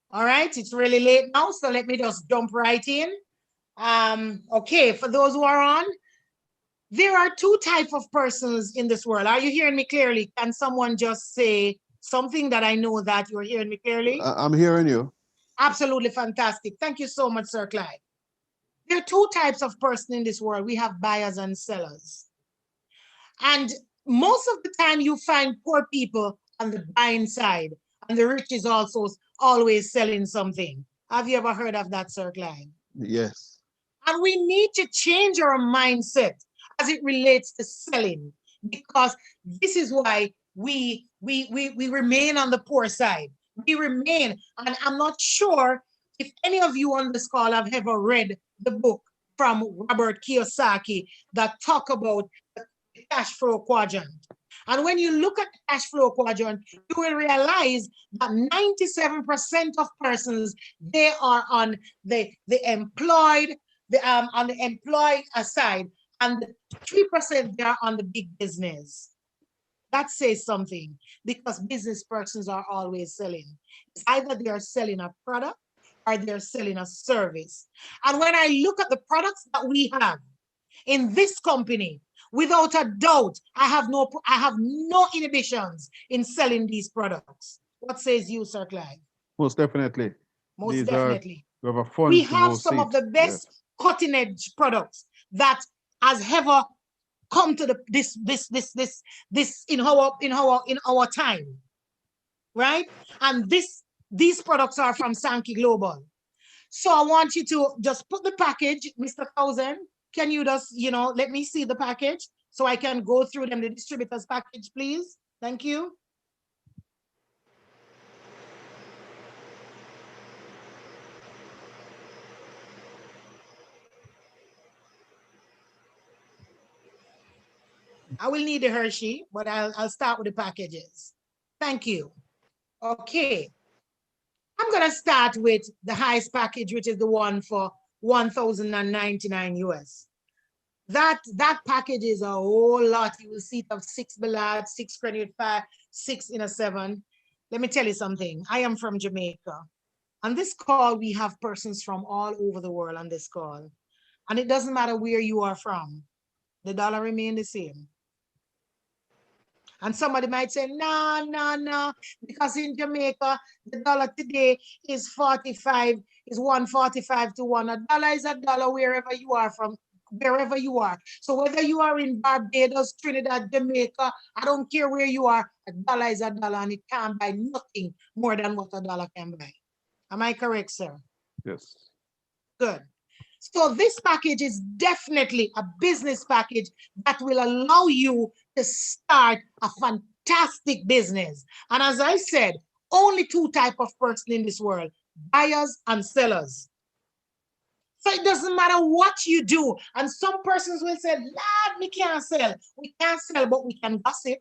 B: All right, it's really late now, so let me just jump right in. Okay, for those who are on, there are 2 types of persons in this world. Are you hearing me clearly? Can someone just say something that I know that you're hearing me clearly?
C: I'm hearing you.
B: Absolutely fantastic. Thank you so much, Sir Clyde. There are 2 types of person in this world. We have buyers and sellers. And most of the time you find poor people on the buying side, and the rich is also always selling something. Have you ever heard of that, Sir Clyde?
C: Yes.
B: And we need to change our mindset as it relates to selling, because this is why we remain on the poor side. We remain, and I'm not sure if any of you on this call have ever read the book from Robert Kiyosaki that talk about the cash flow quadrant. And when you look at the cash flow quadrant, you will realize that 97% of persons, they are on the employed, on the employed side, and 3% they are on the big business. That says something, because business persons are always selling. It's either they are selling a product or they're selling a service. And when I look at the products that we have in this company, without a doubt, I have no inhibitions in selling these products. What says you, Sir Clyde?
C: Most definitely.
B: Most
C: These
B: definitely.
C: we have a fund
B: We
C: to
B: have
C: go
B: some
C: see.
B: of the best
C: Yes.
B: cutting edge products that has ever come to this in our time, right? And these products are from Sankey Global. So I want you to just put the package, Mr. Thousand. Can you just, let me see the package so I can go through them, the distributor's package, please? Thank you. I will need the Hershey, but I'll start with the packages. Thank you. Okay. I'm going to start with the highest package, which is the one for 1,099 US. That package is a whole lot. You will see it of 6 Ballad, 6 Credit 5, 6 in a 7. Let me tell you something. I am from Jamaica. On this call, we have persons from all over the world on this call. And it doesn't matter where you are from. The dollar remains the same. And somebody might say, no, because in Jamaica, the dollar today is 45, is 145 to 1. A dollar is a dollar wherever you are from, wherever you are. So whether you are in Barbados, Trinidad, Jamaica, I don't care where you are, a dollar is a dollar, and it can't buy nothing more than what a dollar can buy. Am I correct, sir?
C: Yes.
B: Good. So this package is definitely a business package that will allow you to start a fantastic business. And as I said, only two types of person in this world, buyers and sellers. So it doesn't matter what you do. And some persons will say, Lord, we can't sell. We can't sell, but we can gossip.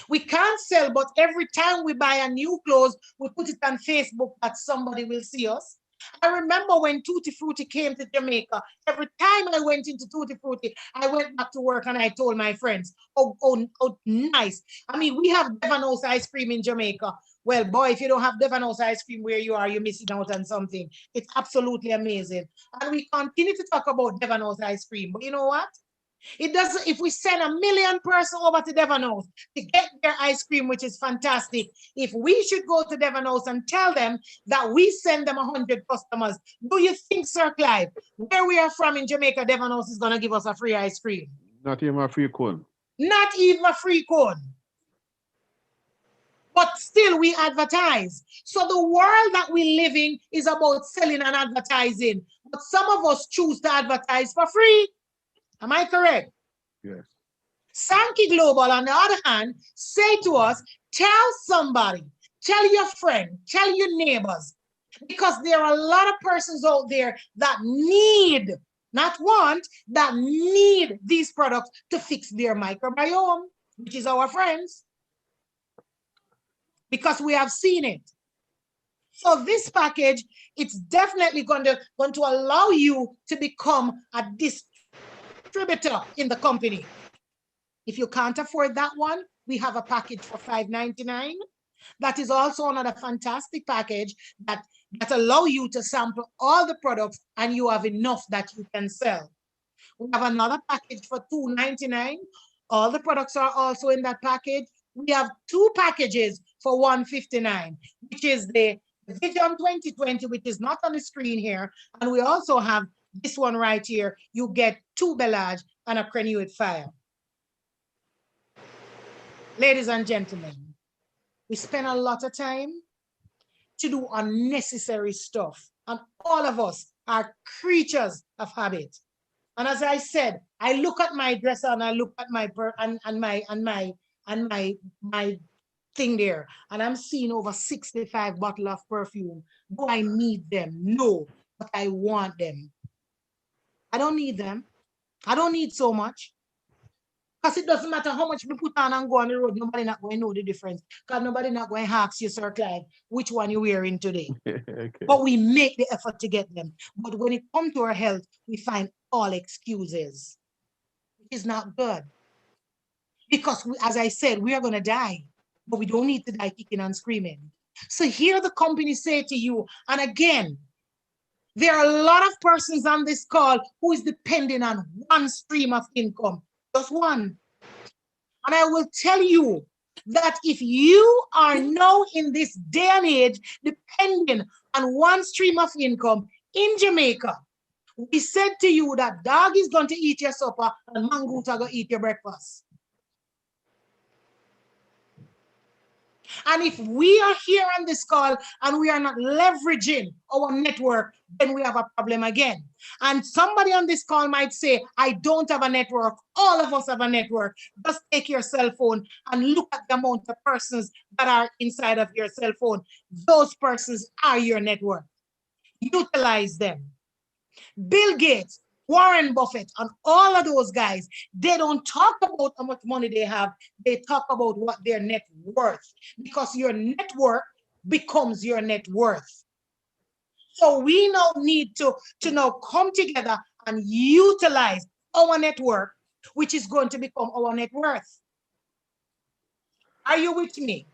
B: We can't sell, but every time we buy a new clothes, we put it on Facebook that somebody will see us. I remember when Tutti Frutti came to Jamaica, every time I went into Tutti Frutti, I went back to work and I told my friends, oh, nice. I mean, we have Devon House ice cream in Jamaica. Well, boy, if you don't have Devon House ice cream where you are, you're missing out on something. It's absolutely amazing. And we continue to talk about Devon House ice cream. But you know what? It doesn't, if we send 1 million person over to Devon House to get their ice cream, which is fantastic, if we should go to Devon House and tell them that we send them 100 customers, do you think, Sir Clive, where we are from in Jamaica, Devon House is going to give us a free ice cream?
C: Not even a free cone.
B: Not even a free cone. But still we advertise. So the world that we live in is about selling and advertising. But some of us choose to advertise for free. Am I correct?
C: Yes.
B: Sankey Global, on the other hand, say to us, tell somebody, tell your friend, tell your neighbors, because there are a lot of persons out there that need, not want, that need these products to fix their microbiome, which is our friends, because we have seen it. So this package, it's definitely going to allow you to become a distributor in the company. If you can't afford that one, we have a package for $5.99. That is also another fantastic package that allow you to sample all the products and you have enough that you can sell. We have another package for $2.99. All the products are also in that package. We have two packages for $1.59, which is the Vision 2020, which is not on the screen here. And we also have this one right here. You get 2 Bellage and a Crenewit file. Ladies and gentlemen, we spend a lot of time to do unnecessary stuff. And all of us are creatures of habit. And as I said, I look at my dresser and I look at my thing there, and I'm seeing over 65 bottles of perfume. Do I need them? No, but I want them. I don't need them. I don't need so much. Because it doesn't matter how much we put on and go on the road, nobody not going to know the difference. Because nobody not going to ask you, Sir Clive, which one you're wearing today.
C: Okay.
B: But we make the effort to get them. But when it comes to our health, we find all excuses. It is not good. Because, as I said, we are going to die. But we don't need to die kicking and screaming. So here the company say to you, and again, there are a lot of persons on this call who is depending on one stream of income. Just one. And I will tell you that if you are now in this day and age depending on one stream of income in Jamaica, we said to you that dog is going to eat your supper and mongoose are going to eat your breakfast. And if we are here on this call and we are not leveraging our network, then we have a problem again. And somebody on this call might say, I don't have a network. All of us have a network. Just take your cell phone and look at the amount of persons that are inside of your cell phone. Those persons are your network. Utilize them. Bill Gates, Warren Buffett, and all of those guys, they don't talk about how much money they have. They talk about what their net worth, because your network becomes your net worth. So we now need to now come together and utilize our network, which is going to become our net worth. Are you with me?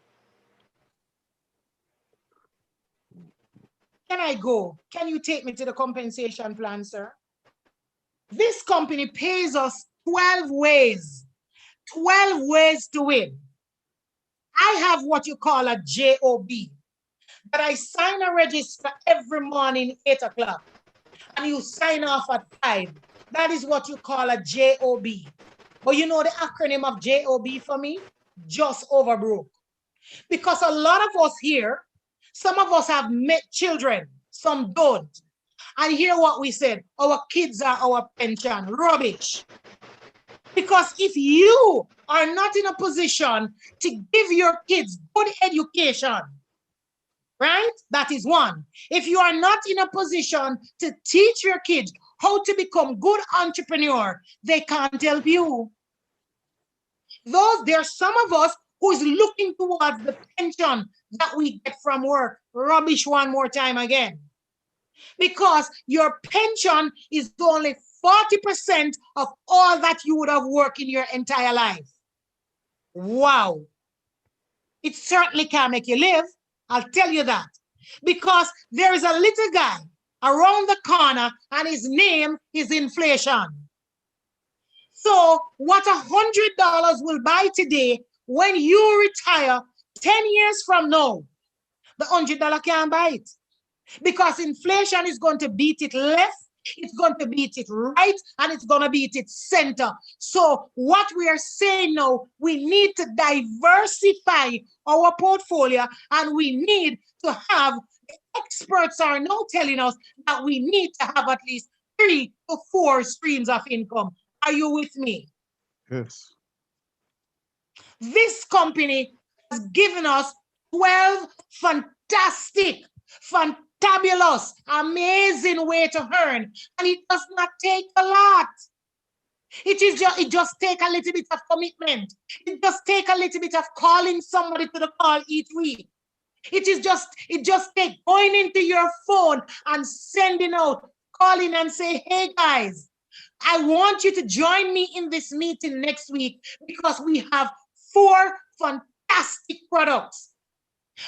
B: Can I go? Can you take me to the compensation plan, sir? This company pays us 12 ways. 12 ways to win. I have what you call a JOB, but I sign a register every morning 8 o'clock, and you sign off at 5. That is what you call a JOB. But you know the acronym of JOB for me? Just over broke. Because a lot of us here, some of us have met children, some don't. And hear what we said. Our kids are our pension. Rubbish. Because if you are not in a position to give your kids good education, right? That is one. If you are not in a position to teach your kids how to become good entrepreneur, they can't help you. There are some of us who is looking towards the pension that we get from work. Rubbish one more time again. Because your pension is only 40% of all that you would have worked in your entire life. Wow. It certainly can't make you live. I'll tell you that. Because there is a little guy around the corner and his name is inflation. So what $100 will buy today, when you retire 10 years from now, the $100 can't buy it. Because inflation is going to beat it left, it's going to beat it right, and it's going to beat it center. So what we are saying now, we need to diversify our portfolio, and we need to have, experts are now telling us that we need to have at least 3 to 4 streams of income. Are you with me?
C: Yes.
B: This company has given us 12 fantabulous, amazing way to earn, and it does not take a lot. It just take a little bit of commitment. It just take a little bit of calling somebody to the call each week. It just take going into your phone and sending out, calling and say, hey guys, I want you to join me in this meeting next week because we have 4 fantastic products.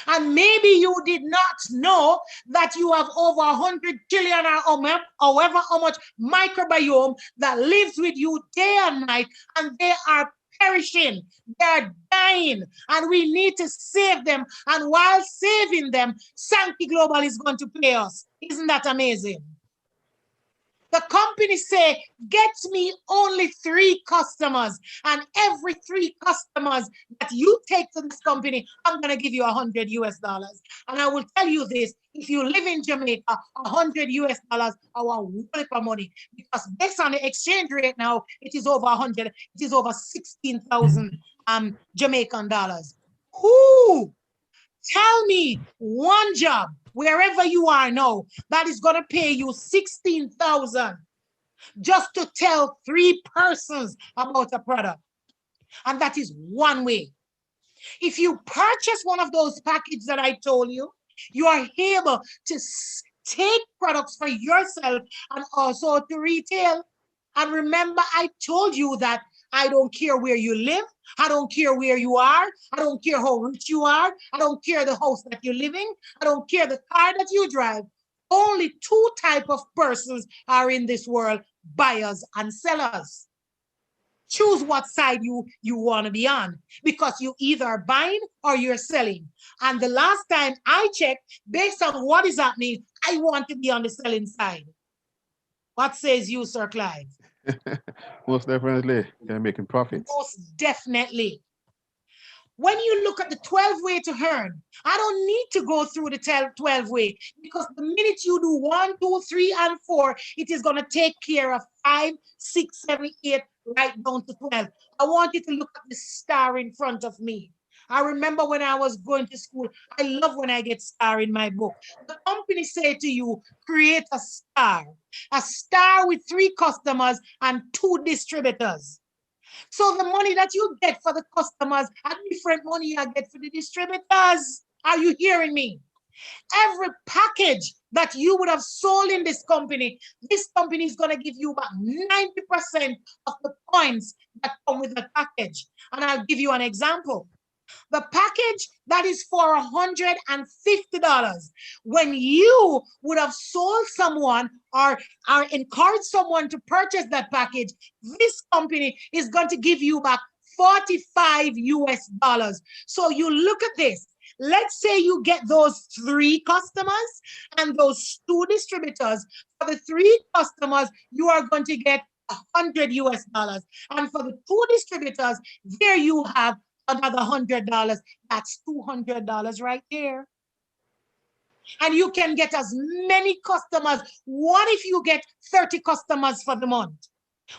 B: And maybe you did not know that you have over 100 trillion or however how much microbiome that lives with you day and night, and they are perishing, they're dying, and we need to save them. And while saving them, Sankey Global is going to pay us. Isn't that amazing? The company say, get me only 3 customers, and every 3 customers that you take to this company, I'm going to give you $100 US. And I will tell you this, if you live in Jamaica, $100 US are a whole heap of money, because based on the exchange rate now, it is over 100, it is over 16,000 Jamaican dollars. Who? Tell me one job wherever you are now that is going to pay you 16,000 just to tell 3 persons about a product. And that is one way. If you purchase one of those packages that I told you, you are able to take products for yourself and also to retail. And remember, I told you that I don't care where you live. I don't care where you are. I don't care how rich you are. I don't care the house that you're living. I don't care the car that you drive. Only 2 types of persons are in this world, buyers and sellers. Choose what side you want to be on, because you either are buying or you're selling. And the last time I checked, based on what is happening, I want to be on the selling side. What says you, Sir Clive?
C: Most definitely, they're making profits.
B: Most definitely. When you look at the 12 way to earn, I don't need to go through the 12 way, because the minute you do 1, 2, 3, and 4, it is going to take care of 5, 6, 7, 8, right down to 12. I want you to look at the star in front of me. I remember when I was going to school, I love when I get star in my book. The company say to you, create a star with 3 customers and 2 distributors. So the money that you get for the customers and different money you get for the distributors. Are you hearing me? Every package that you would have sold in this company is going to give you about 90% of the points that come with the package. And I'll give you an example. The package that is for $150, when you would have sold someone or encouraged someone to purchase that package, this company is going to give you back $45 US. So you look at this. Let's say you get those 3 customers and those 2 distributors. For the 3 customers, you are going to get $100 US. And for the 2 distributors, there you have another $100. That's $200 right there. And you can get as many customers. What if you get 30 customers for the month?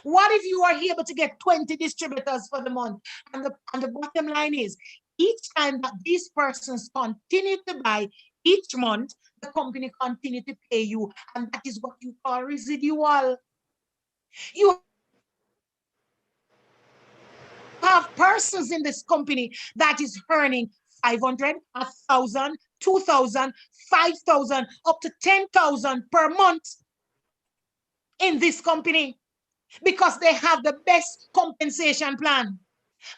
B: What if you are able to get 20 distributors for the month? And the bottom line is, each time that these persons continue to buy each month, the company continue to pay you. And that is what you call residual. You have persons in this company that is earning 500, 1,000, 2,000, 5,000, up to 10,000 per month in this company because they have the best compensation plan.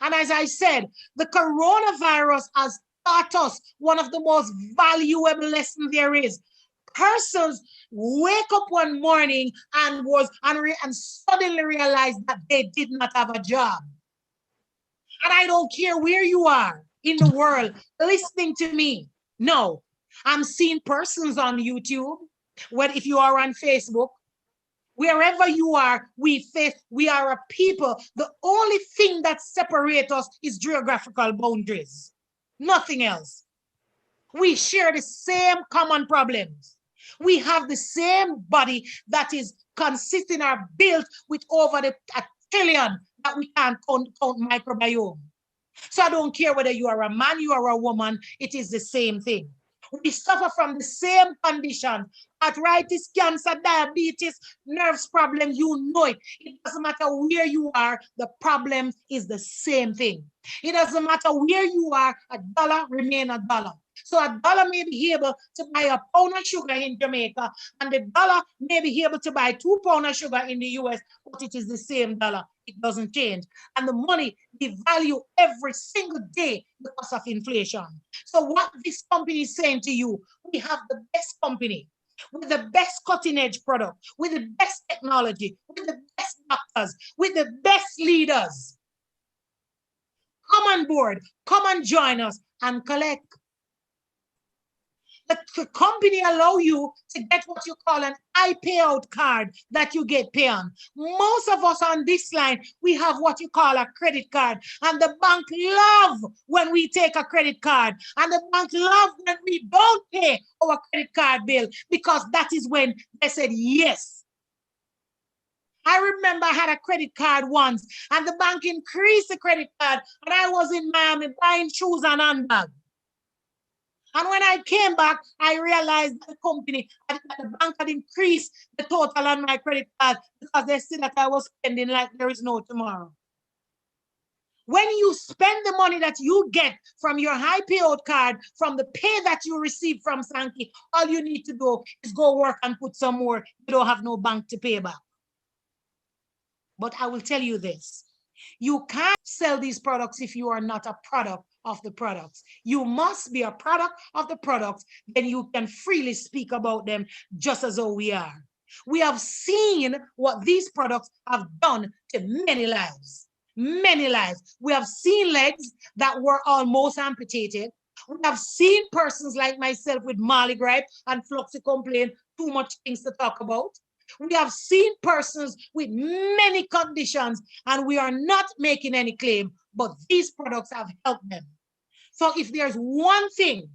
B: And as I said, the coronavirus has taught us one of the most valuable lessons there is. Persons wake up one morning and suddenly realize that they did not have a job. And I don't care where you are in the world listening to me. No, I'm seeing persons on YouTube. What if you are on Facebook? Wherever you are, we are a people. The only thing that separates us is geographical boundaries. Nothing else. We share the same common problems. We have the same body that is consisting or built with over a trillion that we can't count microbiome. So I don't care whether you are a man, you are a woman, it is the same thing. We suffer from the same condition. Arthritis, cancer, diabetes, nerves problem, you know it. It doesn't matter where you are, the problem is the same thing. It doesn't matter where you are, a dollar remains a dollar. So a dollar may be able to buy a pound of sugar in Jamaica, and the dollar may be able to buy 2 pounds of sugar in the US, but it is the same dollar. It doesn't change. And the money devalue every single day because of inflation. So what this company is saying to you, we have the best company with the best cutting edge product, with the best technology, with the best doctors, with the best leaders. Come on board, come and join us and collect. The company allow you to get what you call an iPayout card that you get paid on. Most of us on this line, we have what you call a credit card. And the bank love when we take a credit card. And the bank love when we don't pay our credit card bill, because that is when they said yes. I remember I had a credit card once and the bank increased the credit card and I was in Miami buying shoes and handbags. And when I came back, I realized that the company, that the bank had increased the total on my credit card because they said that I was spending like there is no tomorrow. When you spend the money that you get from your high payout card, from the pay that you receive from Sankey, all you need to do is go work and put some more. You don't have no bank to pay back. But I will tell you this. You can't sell these products if you are not a product of the products. You must be a product of the products, then you can freely speak about them just as though we are. We have seen what these products have done to many lives. Many lives. We have seen legs that were almost amputated. We have seen persons like myself with Marley gripe and Fluxy complaint, too much things to talk about. We have seen persons with many conditions, and we are not making any claim, but these products have helped them. So if there's one thing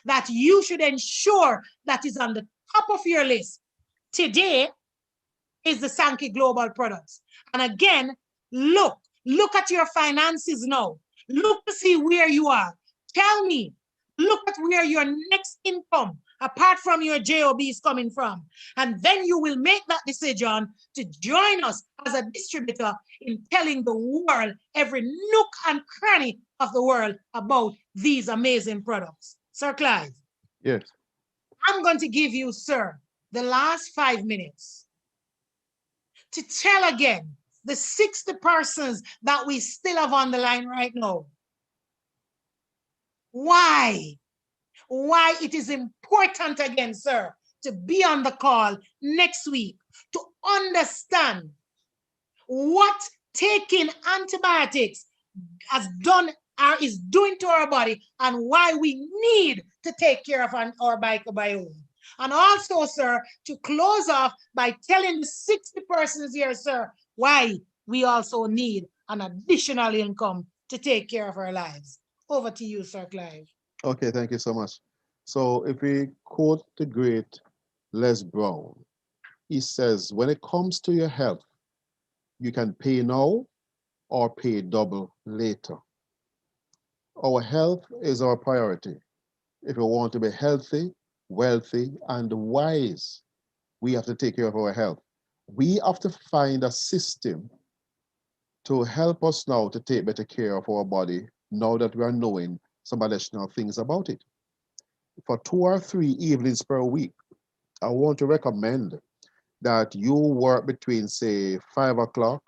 B: that you should ensure that is on the top of your list today, is the Sankey Global products. And again, look at your finances now. Look to see where you are. Tell me, look at where your next income, apart from your JOB, is coming from. And then you will make that decision to join us as a distributor in telling the world, every nook and cranny of the world, about these amazing products. Sir Clive.
C: Yes.
B: I'm going to give you, sir, the last 5 minutes to tell again the 60 persons that we still have on the line right now why it is important again, sir, to be on the call next week to understand what taking antibiotics has done or is doing to our body and why we need to take care of our microbiome. And also, sir, to close off by telling the 60 persons here, sir, why we also need an additional income to take care of our lives. Over to you, Sir Clive.
C: Okay, thank you so much. So if we quote the great Les Brown, he says, when it comes to your health, you can pay now or pay double later. Our health is our priority. If we want to be healthy, wealthy, and wise, we have to take care of our health. We have to find a system to help us now to take better care of our body now that we are knowing some additional things about it. For 2 or 3 evenings per week, I want to recommend that you work between, say, 5 o'clock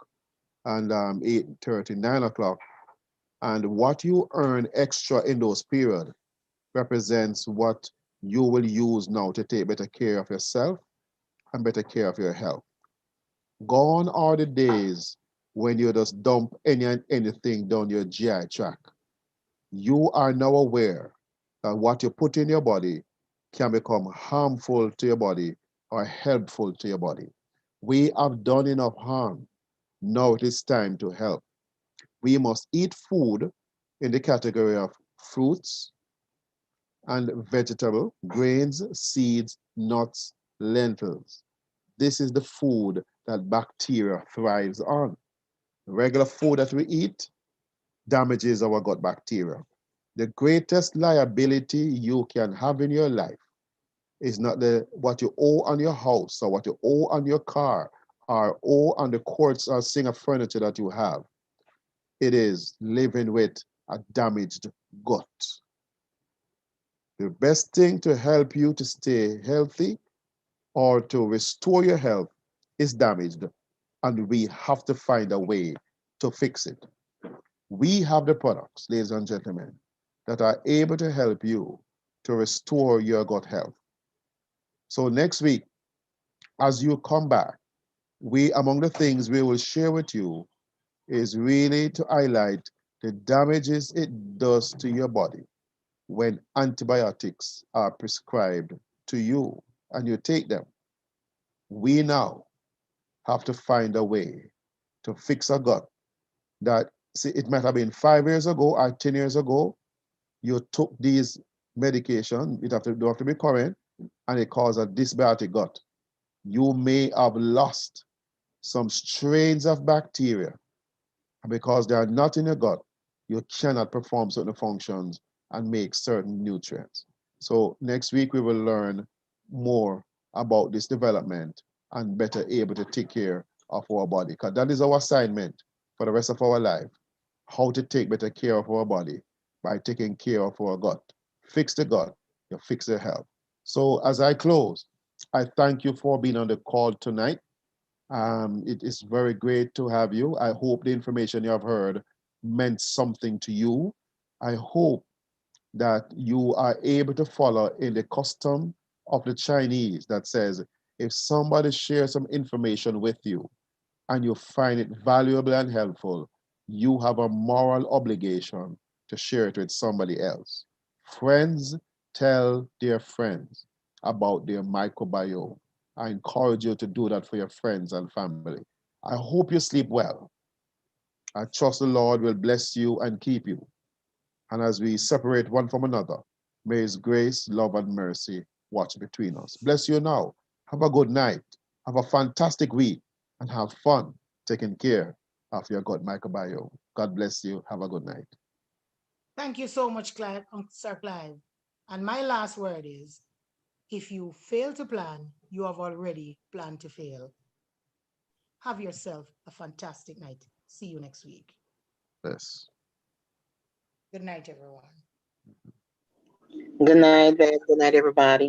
C: and 8:30, 9 o'clock. And what you earn extra in those periods represents what you will use now to take better care of yourself and better care of your health. Gone are the days when you just dump any and anything down your GI tract. You are now aware that what you put in your body can become harmful to your body or helpful to your body. We have done enough harm. Now it is time to help. We must eat food in the category of fruits and vegetable, grains, seeds, nuts, lentils. This is the food that bacteria thrives on. Regular food that we eat damages our gut bacteria. The greatest liability you can have in your life is not what you owe on your house or what you owe on your car or owe on the quartz or Singer furniture that you have. It is living with a damaged gut. The best thing to help you to stay healthy or to restore your health is damaged, and we have to find a way to fix it. We have the products, ladies and gentlemen, that are able to help you to restore your gut health. So next week, as you come back, among the things we will share with you is really to highlight the damages it does to your body when antibiotics are prescribed to you and you take them. We now have to find a way to fix a gut that, see, it might have been 5 years ago or 10 years ago, you took these medication, don't have to be current, and it caused a dysbiotic gut. You may have lost some strains of bacteria, and because they are not in your gut, you cannot perform certain functions and make certain nutrients. So next week we will learn more about this development and better able to take care of our body, because that is our assignment for the rest of our life, how to take better care of our body by taking care of our gut. Fix the gut, you fix the health. So as I close, I thank you for being on the call tonight. It is very great to have you. I hope the information you have heard meant something to you. I hope that you are able to follow in the custom of the Chinese that says, if somebody shares some information with you and you find it valuable and helpful, you have a moral obligation to share it with somebody else. Friends tell their friends about their microbiome. I encourage you to do that for your friends and family. I hope you sleep well. I trust the Lord will bless you and keep you. And as we separate one from another, may His grace, love, and mercy watch between us. Bless you now. Have a good night. Have a fantastic week and have fun taking care of your gut microbiome. God bless you. Have a good night.
B: Thank you so much, Sir Clive. And my last word is, if you fail to plan, you have already planned to fail. Have yourself a fantastic night. See you next week.
C: Yes.
B: Good night, everyone.
D: Good night, babe. Good night, everybody.